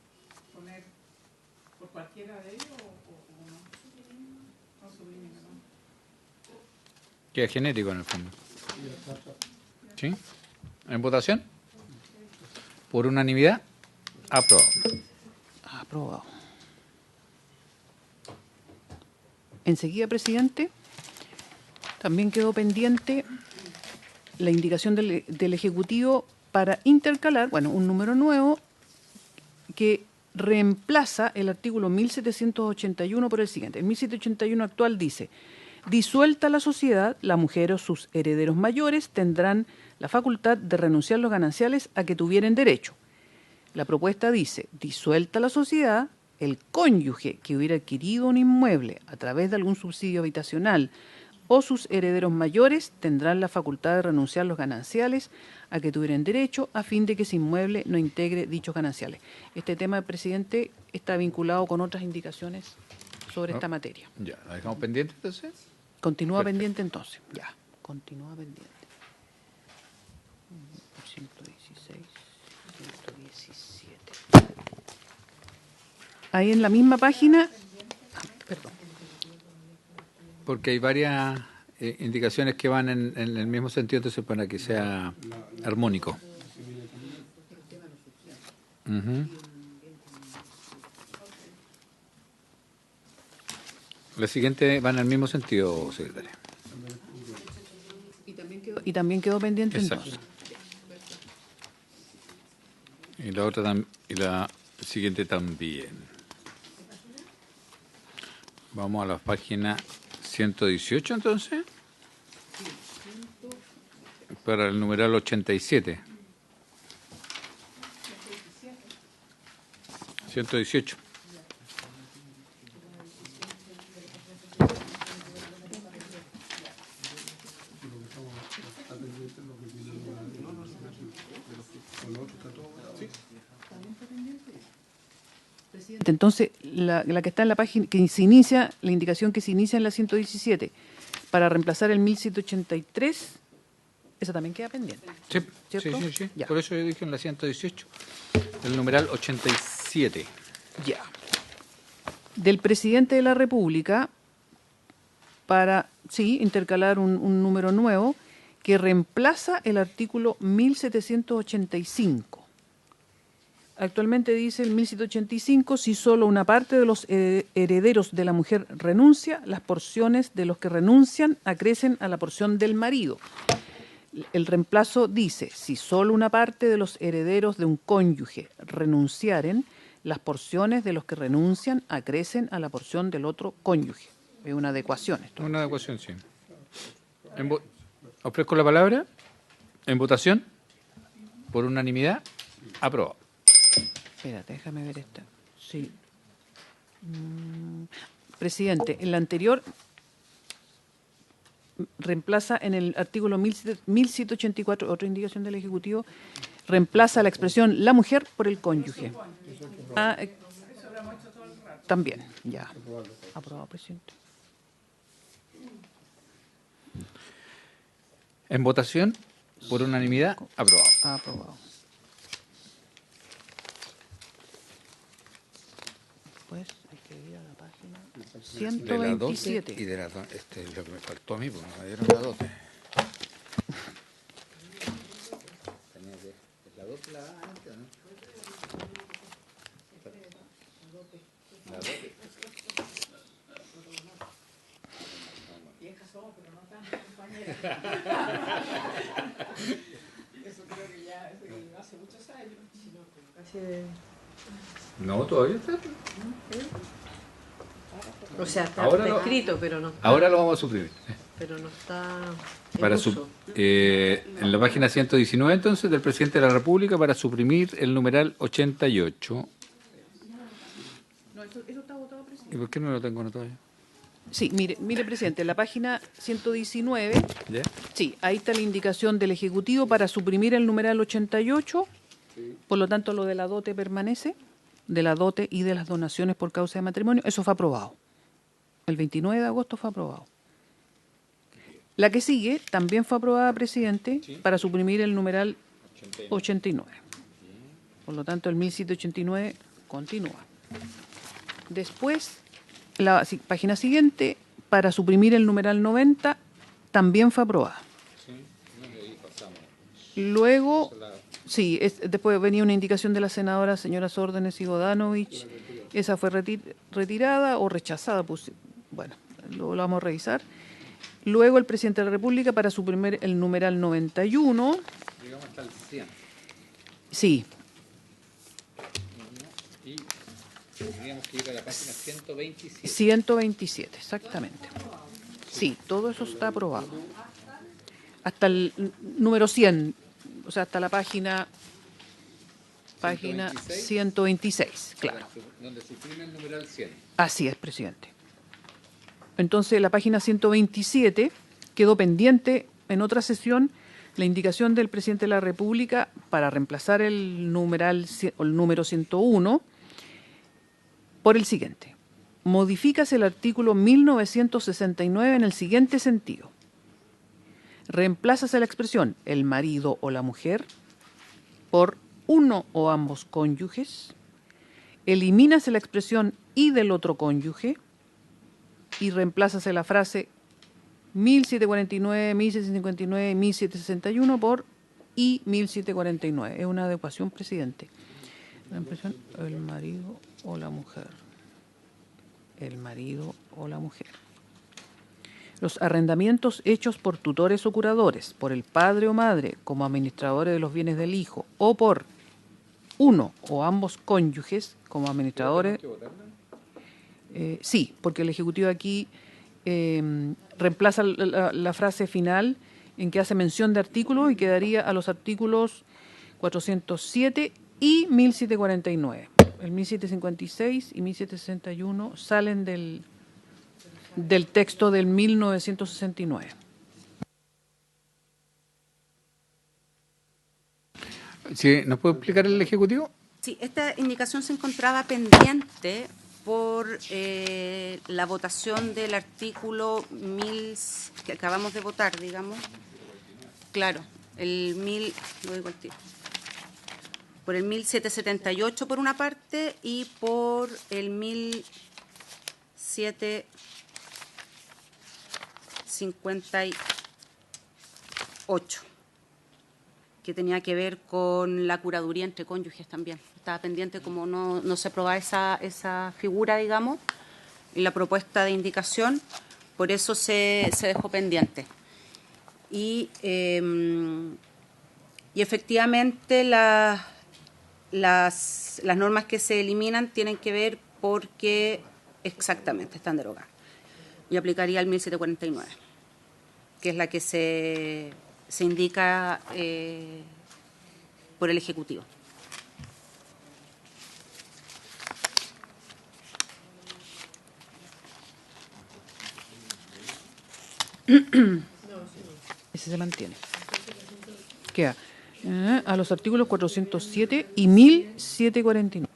poner por cualquiera de ellos o no? No sublime, ¿no? Queda genérico en el fondo. ¿Sí? ¿En votación? Por unanimidad, aprobado. Aprobado. Enseguida, presidente, también quedó pendiente la indicación del Ejecutivo para intercalar, un número nuevo que reemplaza el artículo 1781 por el siguiente. El 1781 actual dice: disuelta la sociedad, la mujer o sus herederos mayores tendrán la facultad de renunciar los gananciales a que tuvieren derecho. La propuesta dice: disuelta la sociedad, el cónyuge que hubiera adquirido un inmueble a través de algún subsidio habitacional o sus herederos mayores tendrán la facultad de renunciar los gananciales a que tuvieran derecho a fin de que ese inmueble no integre dichos gananciales. Este tema, presidente, está vinculado con otras indicaciones sobre esta materia. Ya, ¿la dejamos pendiente entonces? Continúa Perfecto. pendiente entonces. Ya, continúa pendiente. 116, 117. Ahí en la misma página, perdón. Porque hay varias indicaciones que van en el mismo sentido, entonces para que sea armónico. Ujú. La siguiente van en el mismo sentido, secretaria. Y también quedó pendiente Exacto. entonces. Y la otra y la siguiente también. Vamos a la página 118 entonces. Para el numeral 87. 118. Entonces, la que está en la página, que se inicia, la indicación que se inicia en la 117, para reemplazar el 1783, esa también queda pendiente. Sí, ¿Cierto? sí. Ya. Por eso yo dije en la 118, el numeral 87. Ya. del presidente de la República para, sí, intercalar un número nuevo que reemplaza el artículo 1785. Actualmente dice el 1785, si solo una parte de los herederos de la mujer renuncia, las porciones de los que renuncian acrecen a la porción del marido. El reemplazo dice, si solo una parte de los herederos de un cónyuge renunciaren, las porciones de los que renuncian acrecen a la porción del otro cónyuge. Es una adecuación esto. Una adecuación, sí. Ofrezco la palabra. En votación. Por unanimidad. Aprobado. Espérate, déjame ver esta. Sí. Presidente, en la anterior reemplaza en el artículo 1784, otra indicación del Ejecutivo, reemplaza la expresión la mujer por el cónyuge. También, ya. Aprobado, presidente. En votación. Por unanimidad. Aprobado. Aprobado. Después hay que ir a la página De la 127. 12 y de la este es lo que me faltó a mí, porque no me dieron la 12. La 12 la antes, ¿no? La 12. Viejas somos, pero no tan compañeras. Eso creo que ya hace muchos años. No, todavía está. O sea, está Ahora escrito, pero no está. Ahora lo vamos a suprimir. Pero no está en Para uso. en la página 119, entonces, del Presidente de la República, para suprimir el numeral 88. No, eso está votado, presidente. ¿Y por qué no lo tengo anotado yo? Sí, mire, presidente, en la página 119, ¿Ya? sí, ahí está la indicación del Ejecutivo para suprimir el numeral 88, por lo tanto lo de la dote permanece, de la dote y de las donaciones por causa de matrimonio, eso fue aprobado. El 29 de agosto fue aprobado. La que sigue también fue aprobada, presidente, para suprimir el numeral 89. Por lo tanto, el 1789 continúa. Después, la página siguiente, para suprimir el numeral 90, también fue aprobada. Luego, sí, después venía una indicación de la senadora señoras Órdenes y Godanovich. Esa fue retirada o rechazada. Pues, bueno, lo vamos a revisar. Luego el presidente de la República para suprimir el numeral 91. Llegamos hasta el 100. Sí, Y tendríamos que ir a la página 127. 127, exactamente. Sí, todo eso está aprobado. Hasta el número 100, o sea, hasta la página 126, claro. Donde suprime el numeral 100. Así es, presidente. Entonces, la página 127 quedó pendiente en otra sesión la indicación del presidente de la República para reemplazar el numeral o el número 101 por el siguiente. Modifícase el artículo 1969 en el siguiente sentido. Reemplázase la expresión el marido o la mujer por uno o ambos cónyuges. Elimínase la expresión y del otro cónyuge y reemplázase la frase 1749, 1759 y 1761 por y 1749. Es una adecuación, presidente. La expresión el marido o la mujer. El marido o la mujer. Los arrendamientos hechos por tutores o curadores, por el padre o madre como administradores de los bienes del hijo, o por uno o ambos cónyuges como administradores. Sí, porque el Ejecutivo aquí reemplaza la frase final en que hace mención de artículos y quedaría a los artículos 407 y 1749. El 1756 y 1761 salen del texto del 1969. ¿Sí? ¿Nos puede explicar el Ejecutivo? Sí, esta indicación se encontraba pendiente por la votación del artículo 1000 que acabamos de votar, digamos. Claro, el 1000, lo digo al tiro. Por el 1778 por una parte y por el 1758, que tenía que ver con la curaduría entre cónyuges también. Estaba pendiente, como no se aprobaba esa figura, digamos, en la propuesta de indicación, por eso se dejó pendiente. Y efectivamente las normas que se eliminan tienen que ver porque exactamente están derogadas. Y aplicaría el 1749, que es la que se indica por el Ejecutivo. Ese se mantiene. Queda a los artículos 407 y 1749.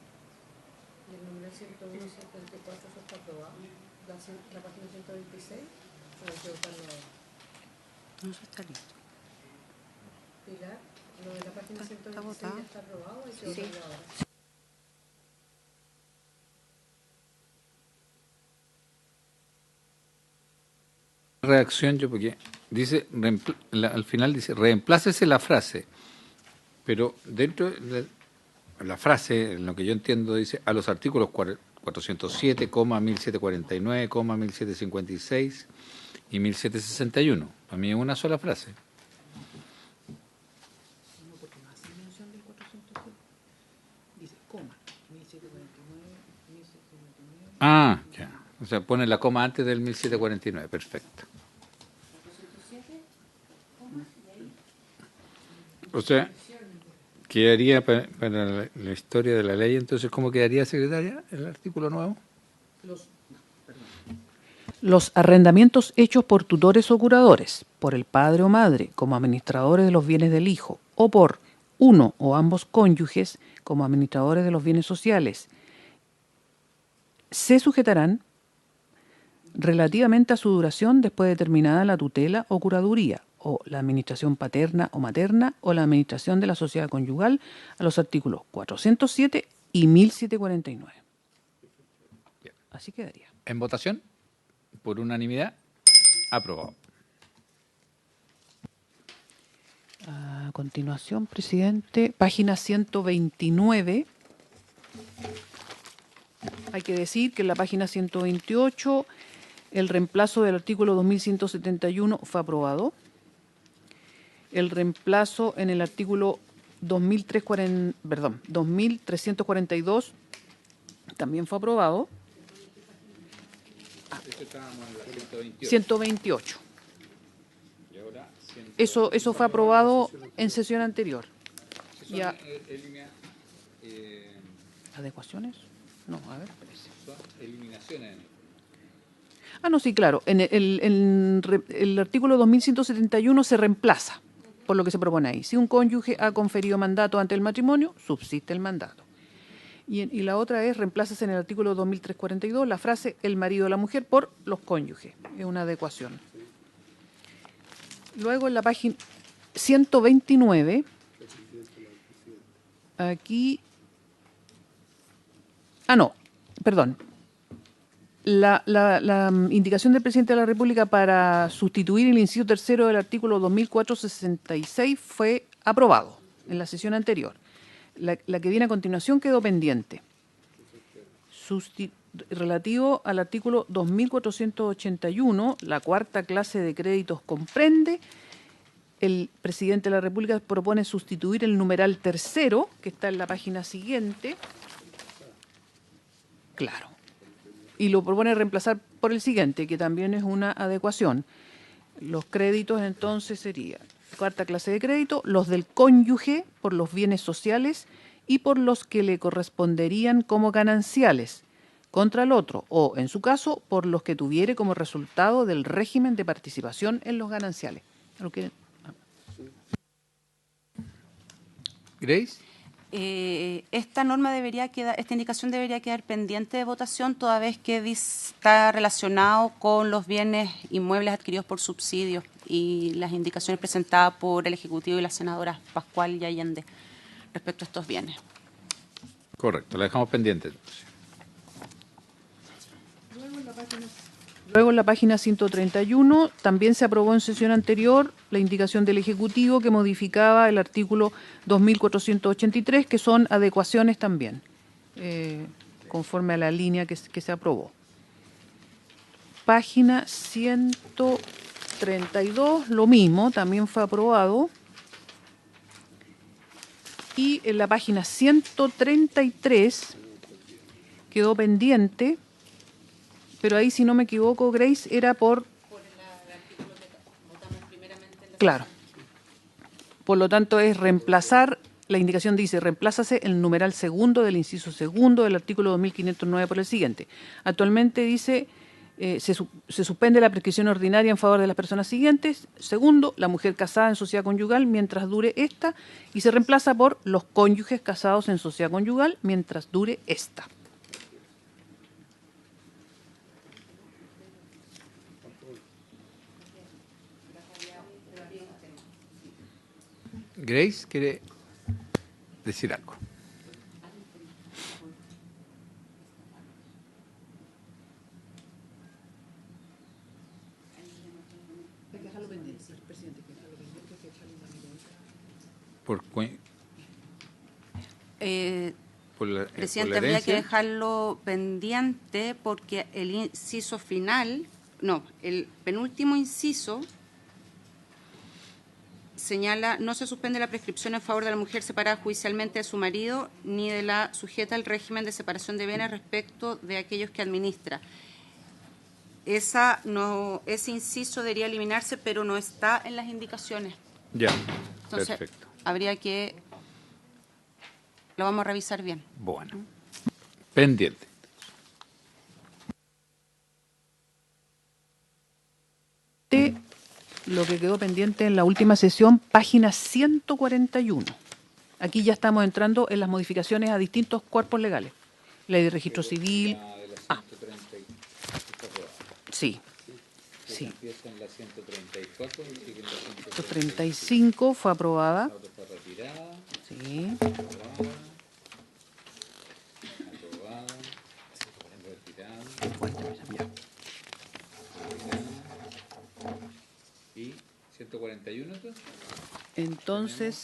No, eso está listo. Pilar, lo de la página 126 ya está aprobado. Sí. Reacción yo porque dice al final dice reemplácese la frase, pero dentro de la frase, en lo que yo entiendo, dice a los artículos 407, 1749, 1756 y 1761. A mí es una sola frase. No, porque no hace mención del 407. Dice coma, 1749, 1759. Ah, ya. O sea, pone la coma antes del 1749. Perfecto. O sea, quedaría para la historia de la ley, entonces, ¿cómo quedaría, secretaria, el artículo nuevo? Los arrendamientos hechos por tutores o curadores, por el padre o madre como administradores de los bienes del hijo, o por uno o ambos cónyuges como administradores de los bienes sociales, se sujetarán relativamente a su duración después de terminada la tutela o curaduría, o la administración paterna o materna, o la administración de la sociedad conyugal, a los artículos 407 y 1749. Así quedaría. En votación, por unanimidad, aprobado. A continuación, presidente, página 129. Hay que decir que en la página 128 el reemplazo del artículo 2171 fue aprobado. El reemplazo en el artículo 2342 también fue aprobado. 128. Eso fue aprobado en sesión anterior. Ya. ¿Adecuaciones? No, a ver, espérese. Son eliminaciones. Ah, no, sí, claro. En el artículo 2171 se reemplaza por lo que se propone ahí. Si un cónyuge ha conferido mandato ante el matrimonio, subsiste el mandato. Y la otra es, reemplazas en el artículo 2342 la frase el marido o la mujer por los cónyuges. Es una adecuación. Luego en la página 129, aquí... Ah, no, perdón. La indicación del presidente de la República para sustituir el inciso tercero del artículo 2466 fue aprobado en la sesión anterior. La que viene a continuación quedó pendiente. Relativo al artículo 2481, la cuarta clase de créditos comprende, el presidente de la República propone sustituir el numeral tercero, que está en la página siguiente. Claro. Y lo propone reemplazar por el siguiente, que también es una adecuación. Los créditos entonces serían, cuarta clase de crédito, los del cónyuge por los bienes sociales y por los que le corresponderían como gananciales contra el otro, o en su caso, por los que tuviere como resultado del régimen de participación en los gananciales. ¿Grace? Esta indicación debería quedar pendiente de votación toda vez que está relacionado con los bienes inmuebles adquiridos por subsidios y las indicaciones presentadas por el Ejecutivo y la senadora Pascual y Allende respecto a estos bienes. Correcto, la dejamos pendiente. Luego en la página Luego en la página 131 también se aprobó en sesión anterior la indicación del Ejecutivo que modificaba el artículo 2483, que son adecuaciones también, conforme a la línea que se aprobó. Página 132, lo mismo, también fue aprobado. Y en la página 133 quedó pendiente, pero ahí, si no me equivoco, Grace, era por... Claro. Por lo tanto, es reemplazar, la indicación dice, reemplázase el numeral segundo del inciso segundo del artículo 2509 por el siguiente. Actualmente dice... se suspende la prescripción ordinaria en favor de las personas siguientes. Segundo, la mujer casada en sociedad conyugal mientras dure esta, y se reemplaza por los cónyuges casados en sociedad conyugal mientras dure esta. Grace quiere decir algo. Por, Presidente, habría que dejarlo pendiente porque el inciso final, no, el penúltimo inciso señala: no se suspende la prescripción en favor de la mujer separada judicialmente de su marido ni de la sujeta al régimen de separación de bienes respecto de aquellos que administra. Ese inciso debería eliminarse, pero no está en las indicaciones. Ya, entonces, perfecto. Habría que... Lo vamos a revisar bien. Bueno, pendiente. Lo que quedó pendiente en la última sesión, página 141. Aquí ya estamos entrando en las modificaciones a distintos cuerpos legales. Ley de registro civil. Sí. Sí. 135 fue aprobada. Sí. ¿Y 141? Entonces,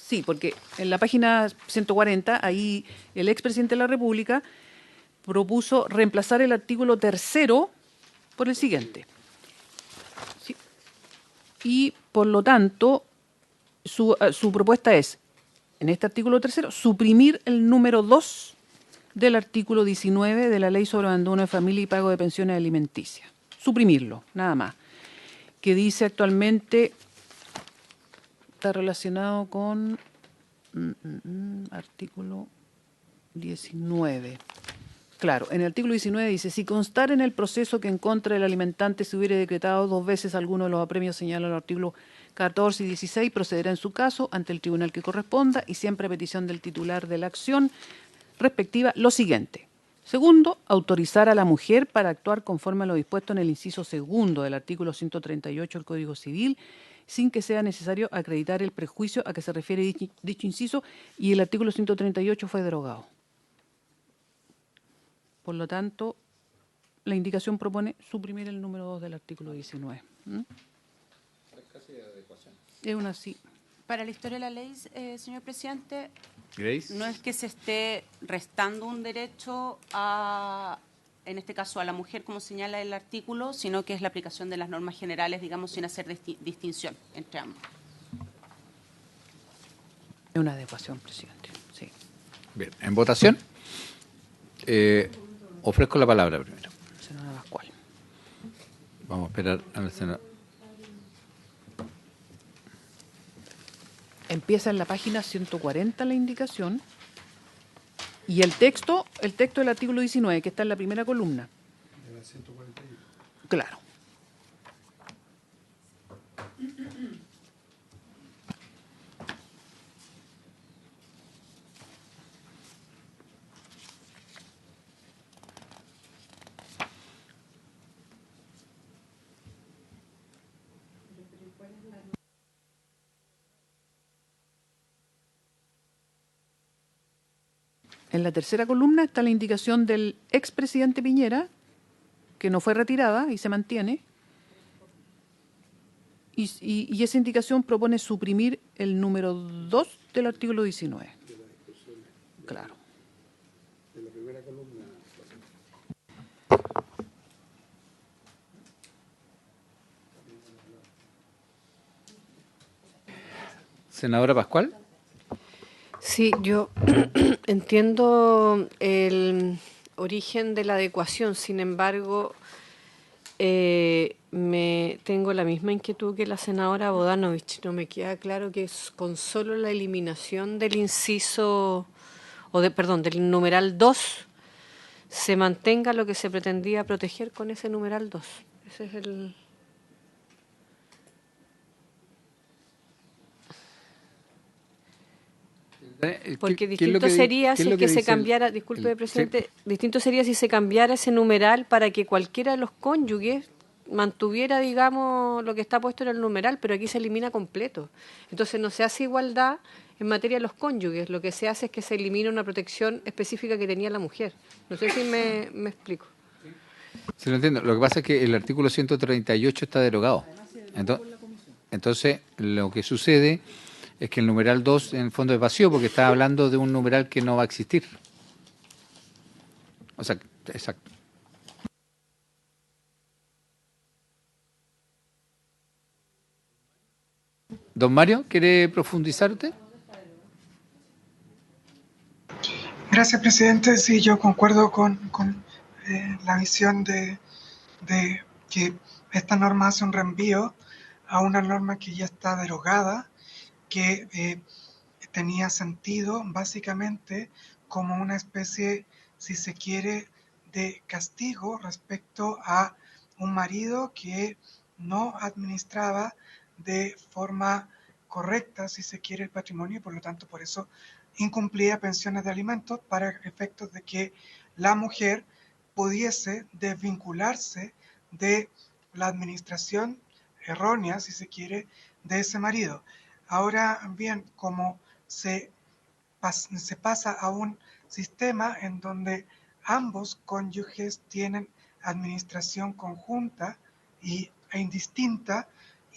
sí, porque en la página 140, ahí el expresidente de la República propuso reemplazar el artículo 3º por el siguiente. ¿Sí? Y, por lo tanto, su propuesta es, en este artículo 3º, suprimir el número 2 del artículo 19 de la Ley sobre Abandono de Familia y Pago de Pensiones Alimenticias. Suprimirlo, nada más. Que dice actualmente, está relacionado con artículo 19. Claro, en el artículo 19 dice: si constar en el proceso que en contra del alimentante se hubiere decretado 2 veces alguno de los apremios señalados en los artículos 14 y 16, procederá en su caso ante el tribunal que corresponda y siempre a petición del titular de la acción respectiva lo siguiente. Segundo, autorizar a la mujer para actuar conforme a lo dispuesto en el inciso segundo del artículo 138 del Código Civil, sin que sea necesario acreditar el prejuicio a que se refiere dicho inciso, y el artículo 138 fue derogado. Por lo tanto, la indicación propone suprimir el número 2 del artículo 19. Es una sí. Para la historia de la ley, señor presidente, Grace. no es que se esté restando un derecho a, en este caso, a la mujer, como señala el artículo, sino que es la aplicación de las normas generales, digamos, sin hacer distinción entre ambos. Es una adecuación, presidente. Sí. Bien, en votación. Ofrezco la palabra primero. Senadora Pascual. Vamos a esperar a la senadora. Empieza en la página 140 la indicación y el texto del artículo 19, que está en la primera columna. De la 141. Claro. En la tercera columna está la indicación del expresidente Piñera, que no fue retirada y se mantiene. Y esa indicación propone suprimir el número 2 del artículo 19. Claro. En la primera columna. Senadora Pascual. Sí, yo entiendo el origen de la adecuación, sin embargo, tengo la misma inquietud que la senadora Bodanovich. No me queda claro que con solo la eliminación del inciso, del numeral 2, se mantenga lo que se pretendía proteger con ese numeral 2. Ese es el... Porque distinto sería si es que se cambiara, disculpe, presidente, distinto sería si se cambiara ese numeral para que cualquiera de los cónyuges mantuviera, digamos, lo que está puesto en el numeral, pero aquí se elimina completo. Entonces no se hace igualdad en materia de los cónyuges, lo que se hace es que se elimina una protección específica que tenía la mujer. No sé si me explico. Sí, lo entiendo. Lo que pasa es que el artículo 138 está derogado. Entonces, lo que sucede es que el numeral 2 en el fondo es vacío porque está hablando de un numeral que no va a existir. O sea, exacto. Don Mario, ¿quiere profundizar usted? Gracias, presidente. Sí, yo concuerdo con la visión de que esta norma hace un reenvío a una norma que ya está derogada, que tenía sentido básicamente como una especie, si se quiere, de castigo respecto a un marido que no administraba de forma correcta, si se quiere, el patrimonio, y por lo tanto por eso incumplía pensiones de alimentos para efectos de que la mujer pudiese desvincularse de la administración errónea, si se quiere, de ese marido. Ahora bien, como se pasa a un sistema en donde ambos cónyuges tienen administración conjunta e indistinta,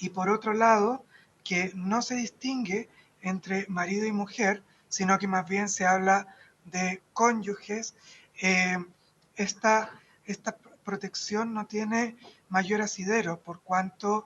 y por otro lado, que no se distingue entre marido y mujer, sino que más bien se habla de cónyuges, esta protección no tiene mayor asidero, por cuanto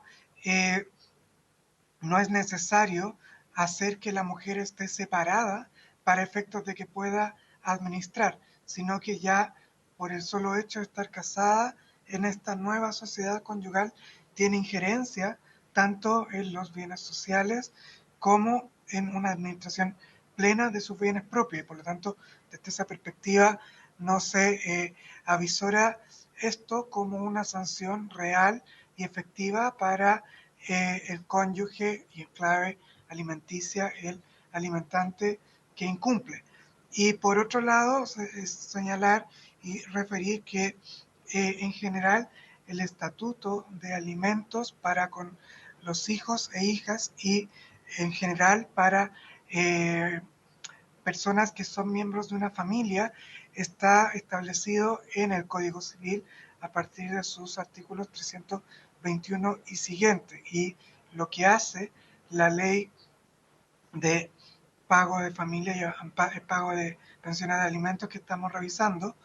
no es necesario hacer que la mujer esté separada para efectos de que pueda administrar, sino que ya por el solo hecho de estar casada en esta nueva sociedad conyugal tiene injerencia tanto en los bienes sociales como en una administración plena de sus bienes propios. Y por lo tanto, desde esa perspectiva, no se avisora esto como una sanción real y efectiva para el cónyuge y en clave alimenticia, el alimentante que incumple. Y por otro lado, señalar y referir que en general el estatuto de alimentos para con los hijos e hijas y en general para personas que son miembros de una familia está establecido en el Código Civil a partir de sus artículos 321 y siguiente. Y lo que hace la ley de pago de familia y pago de pensiones de alimentos que estamos revisando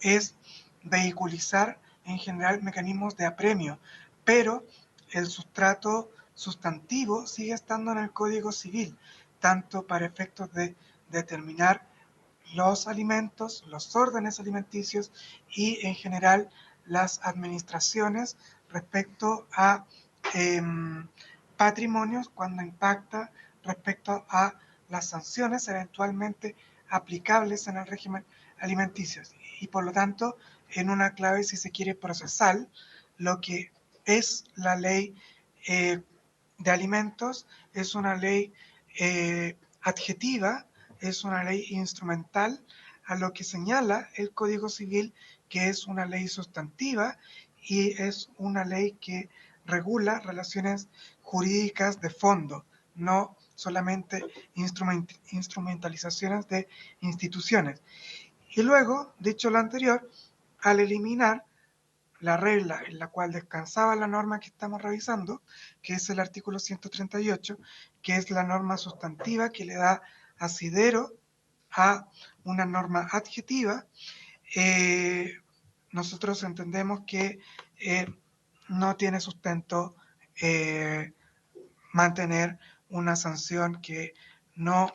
es vehiculizar en general mecanismos de apremio, pero el sustrato sustantivo sigue estando en el Código Civil, tanto para efectos de determinar los alimentos, los órdenes alimenticios y en general las administraciones respecto a patrimonios cuando impacta respecto a las sanciones eventualmente aplicables en el régimen alimenticio. Y por lo tanto, en una clave, si se quiere, procesal, lo que es la ley de alimentos es una ley adjetiva, es una ley instrumental a lo que señala el Código Civil, que es una ley sustantiva y es una ley que regula relaciones jurídicas de fondo, no solamente instrumentalizaciones de instituciones. Y luego, dicho lo anterior, al eliminar la regla en la cual descansaba la norma que estamos revisando, que es el artículo 138, que es la norma sustantiva que le da asidero a una norma adjetiva, nosotros entendemos que no tiene sustento mantener una sanción que no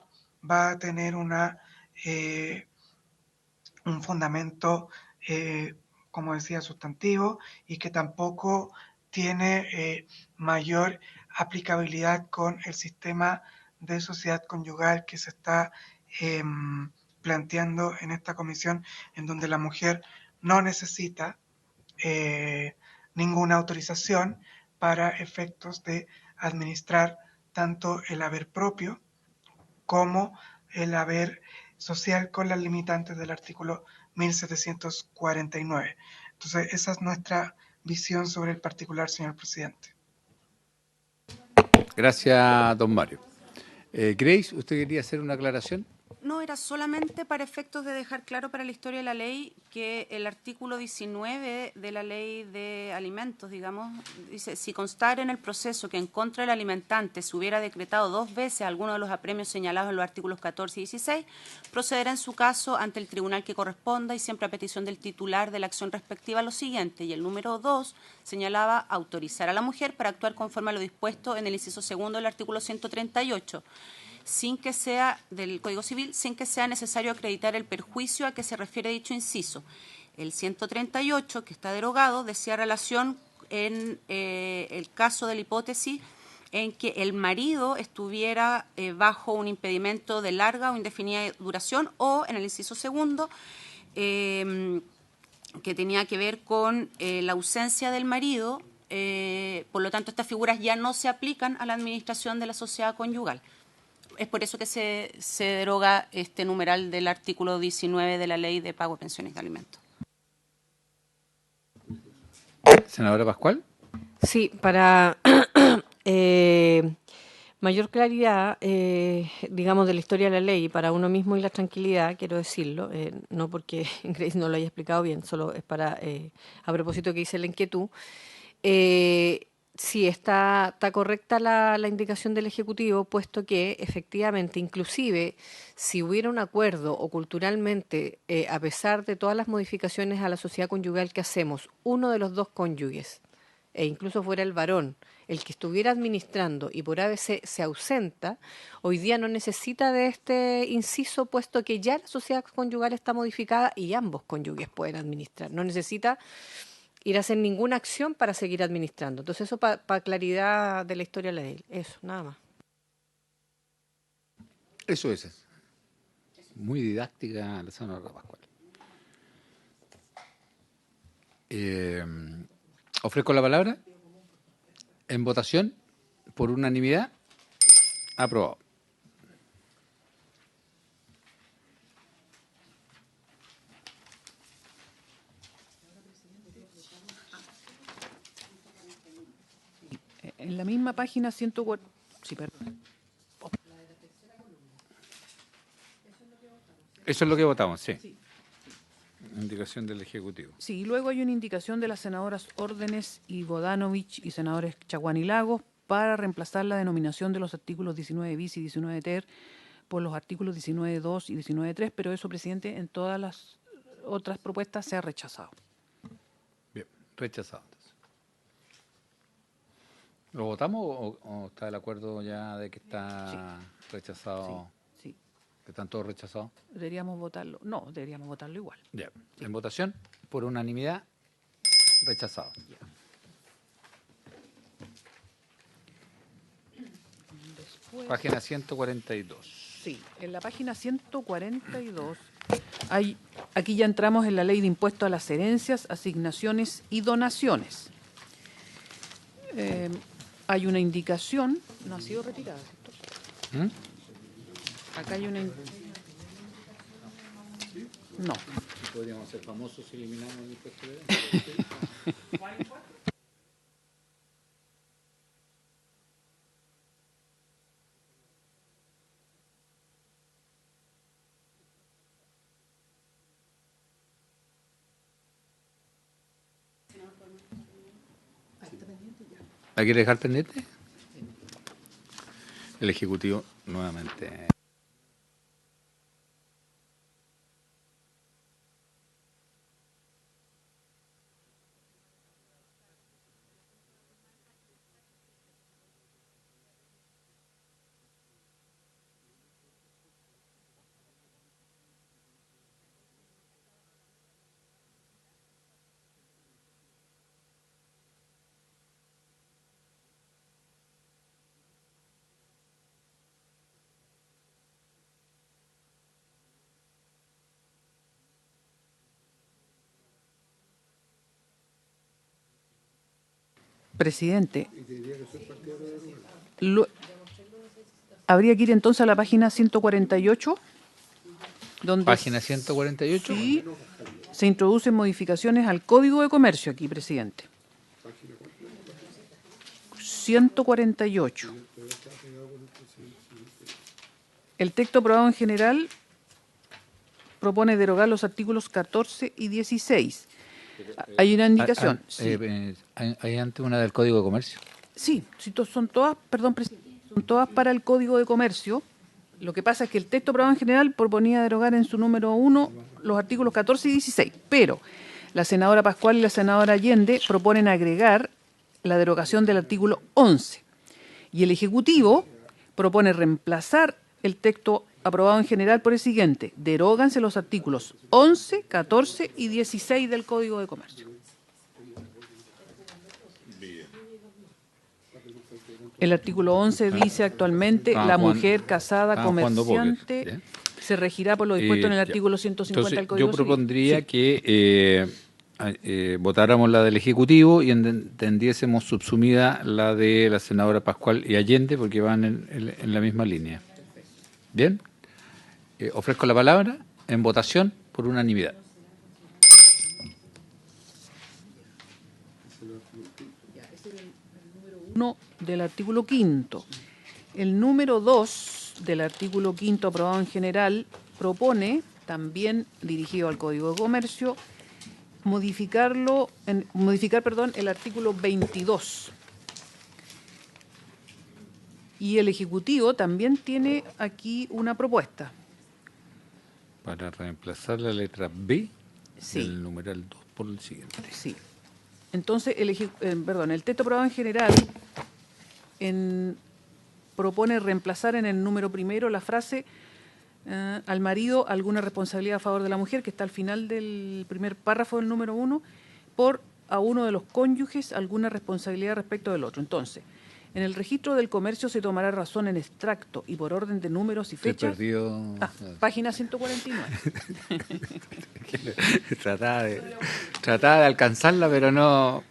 va a tener un fundamento, como decía, sustantivo, y que tampoco tiene mayor aplicabilidad con el sistema de sociedad conyugal que se está planteando en esta comisión, en donde la mujer no necesita ninguna autorización para efectos de administrar tanto el haber propio como el haber social, con las limitantes del artículo 1749. Entonces, esa es nuestra visión sobre el particular, señor presidente. Gracias, don Mario. Grace, ¿usted quería hacer una aclaración? No, era solamente para efectos de dejar claro para la historia de la ley que el artículo 19 de la ley de alimentos, digamos, dice, si constara en el proceso que en contra del alimentante se hubiera decretado 2 veces alguno de los apremios señalados en los artículos 14 y 16, procederá en su caso ante el tribunal que corresponda y siempre a petición del titular de la acción respectiva lo siguiente. Y el número 2 señalaba autorizar a la mujer para actuar conforme a lo dispuesto en el inciso segundo del artículo 138. Sin que sea del Código Civil, sin que sea necesario acreditar el perjuicio a que se refiere dicho inciso. El 138, que está derogado, decía relación en el caso de la hipótesis en que el marido estuviera bajo un impedimento de larga o indefinida duración, o en el inciso segundo, que tenía que ver con la ausencia del marido. Por lo tanto, estas figuras ya no se aplican a la administración de la sociedad conyugal. Es por eso que se deroga este numeral del artículo 19 de la Ley de Pago de Pensiones de Alimentos. Senadora Pascual. Sí, para mayor claridad, digamos, de la historia de la ley, para uno mismo y la tranquilidad, quiero decirlo, no porque Grace no lo haya explicado bien, solo es para, a propósito que hice la inquietud. Sí, está correcta la indicación del Ejecutivo, puesto que efectivamente, inclusive, si hubiera un acuerdo o culturalmente, a pesar de todas las modificaciones a la sociedad conyugal que hacemos, uno de los dos cónyuges, e incluso fuera el varón, el que estuviera administrando y por ABC se ausenta, hoy día no necesita de este inciso, puesto que ya la sociedad conyugal está modificada y ambos cónyuges pueden administrar. No necesita ir a hacer ninguna acción para seguir administrando. Entonces, eso para claridad de la historia de la ley. Eso, nada más. Eso es. Muy didáctica la senadora Pascual. Ofrezco la palabra. En votación, por unanimidad, aprobado. En la misma página 104. Sí, perdón. Eso es lo que votamos, sí. Indicación del Ejecutivo. Sí, y luego hay una indicación de las senadoras Órdenes y Bodanovich y senadores Chaguán y Lagos para reemplazar la denominación de los artículos 19 bis y 19 ter por los artículos 19.2 y 19.3, pero eso, presidente, en todas las otras propuestas se ha rechazado. Bien, rechazado. Entonces. ¿Lo votamos o está el acuerdo ya de que está rechazado? Sí. ¿Que están todos rechazados? Deberíamos votarlo. No, deberíamos votarlo igual. Ya. En votación, por unanimidad, rechazado. Ya. Después, Página 142. sí, en la página 142 aquí ya entramos en la ley de impuesto a las herencias, asignaciones y donaciones. Hay una indicación, no ha sido retirada, ¿cierto? Acá hay una... No. Podríamos ser famosos si eliminamos el impuesto de herencia. ¿La quiere dejar pendiente? El Ejecutivo nuevamente. Presidente, lo- habría que ir entonces a la página 148, donde Página 148. sí se introducen modificaciones al Código de Comercio aquí, presidente. 148. El texto aprobado en general propone derogar los artículos 14 y 16. Hay una indicación. Sí. Hay antes una del Código de Comercio. Sí, son todas, perdón, presidente, son todas para el Código de Comercio. Lo que pasa es que el texto aprobado en general proponía derogar en su número 1 los artículos 14 y 16, pero la senadora Pascual y la senadora Allende proponen agregar la derogación del artículo 11 y el Ejecutivo propone reemplazar el texto aprobado en general por el siguiente: deróganse los artículos 11, 14 y 16 del Código de Comercio. El artículo 11 dice actualmente la mujer casada comerciante se regirá por lo dispuesto en el artículo 150 Entonces, del Código yo Civil. propondría Sí. que votáramos la del Ejecutivo y entendiésemos subsumida la de la senadora Pascual y Allende, porque van en la misma línea. ¿Bien? Ofrezco la palabra en votación por unanimidad. Uno del artículo 5. El número 2 del artículo 5 aprobado en general propone, también dirigido al Código de Comercio, modificar el artículo 22. Y el Ejecutivo también tiene aquí una propuesta. Para reemplazar la letra B Sí. del numeral 2 por el siguiente. Sí. Entonces, el texto aprobado en general propone reemplazar en el número primero la frase al marido alguna responsabilidad a favor de la mujer, que está al final del primer párrafo del número 1, por a uno de los cónyuges alguna responsabilidad respecto del otro. Entonces, en el registro del comercio se tomará razón en extracto y por orden de números y fechas. Página 149. Trataba de alcanzarla, pero no.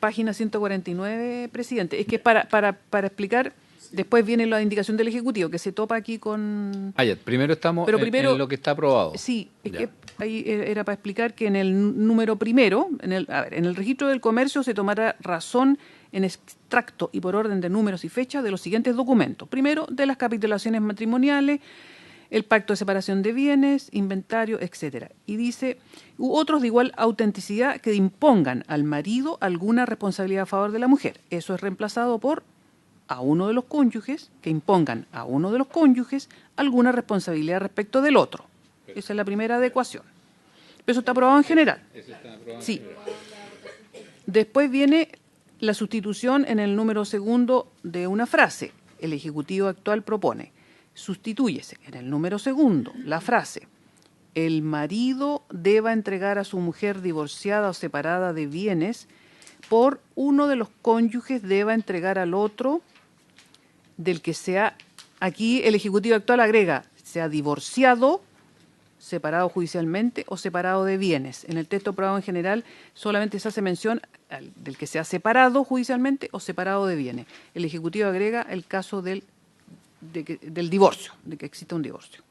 Página 149, presidente. Es que para explicar, después viene la indicación del Ejecutivo, que se topa aquí con... Primero estamos en lo que está aprobado. Sí, es que ahí era para explicar que en el número primero, en el registro del comercio se tomará razón en extracto y por orden de números y fechas de los siguientes documentos. Primero, de las capitulaciones matrimoniales, el pacto de separación de bienes, inventario, etcétera. Y dice, u otros de igual autenticidad que impongan al marido alguna responsabilidad a favor de la mujer. Eso es reemplazado por a uno de los cónyuges, que impongan a uno de los cónyuges alguna responsabilidad respecto del otro. Esa es la primera adecuación. Eso está aprobado en general. Sí. Después viene la sustitución en el número segundo de una frase. El Ejecutivo actual propone: sustitúyese en el número segundo la frase: el marido deba entregar a su mujer divorciada o separada de bienes por uno de los cónyuges deba entregar al otro del que sea. Aquí el Ejecutivo actual agrega: sea divorciado, separado judicialmente o separado de bienes. En el texto aprobado en general solamente se hace mención del que sea separado judicialmente o separado de bienes. El Ejecutivo agrega el caso del divorcio, de que exista un divorcio.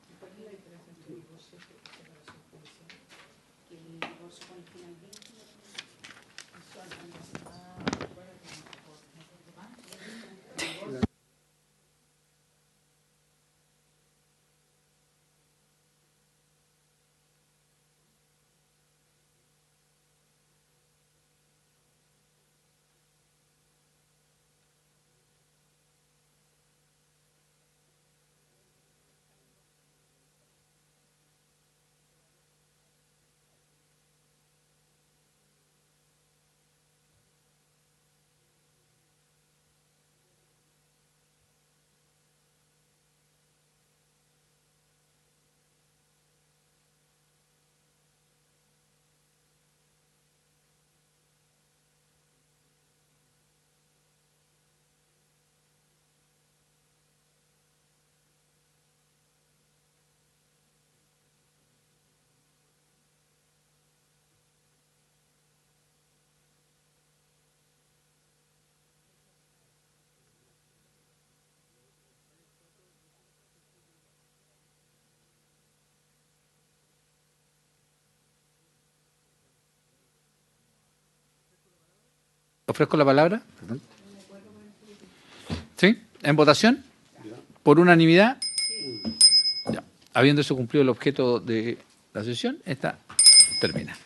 ofrezco la palabra. Perdón. ¿Sí? ¿En votación? ¿Por unanimidad? Ya. Habiéndose cumplido el objeto de la sesión, esta termina.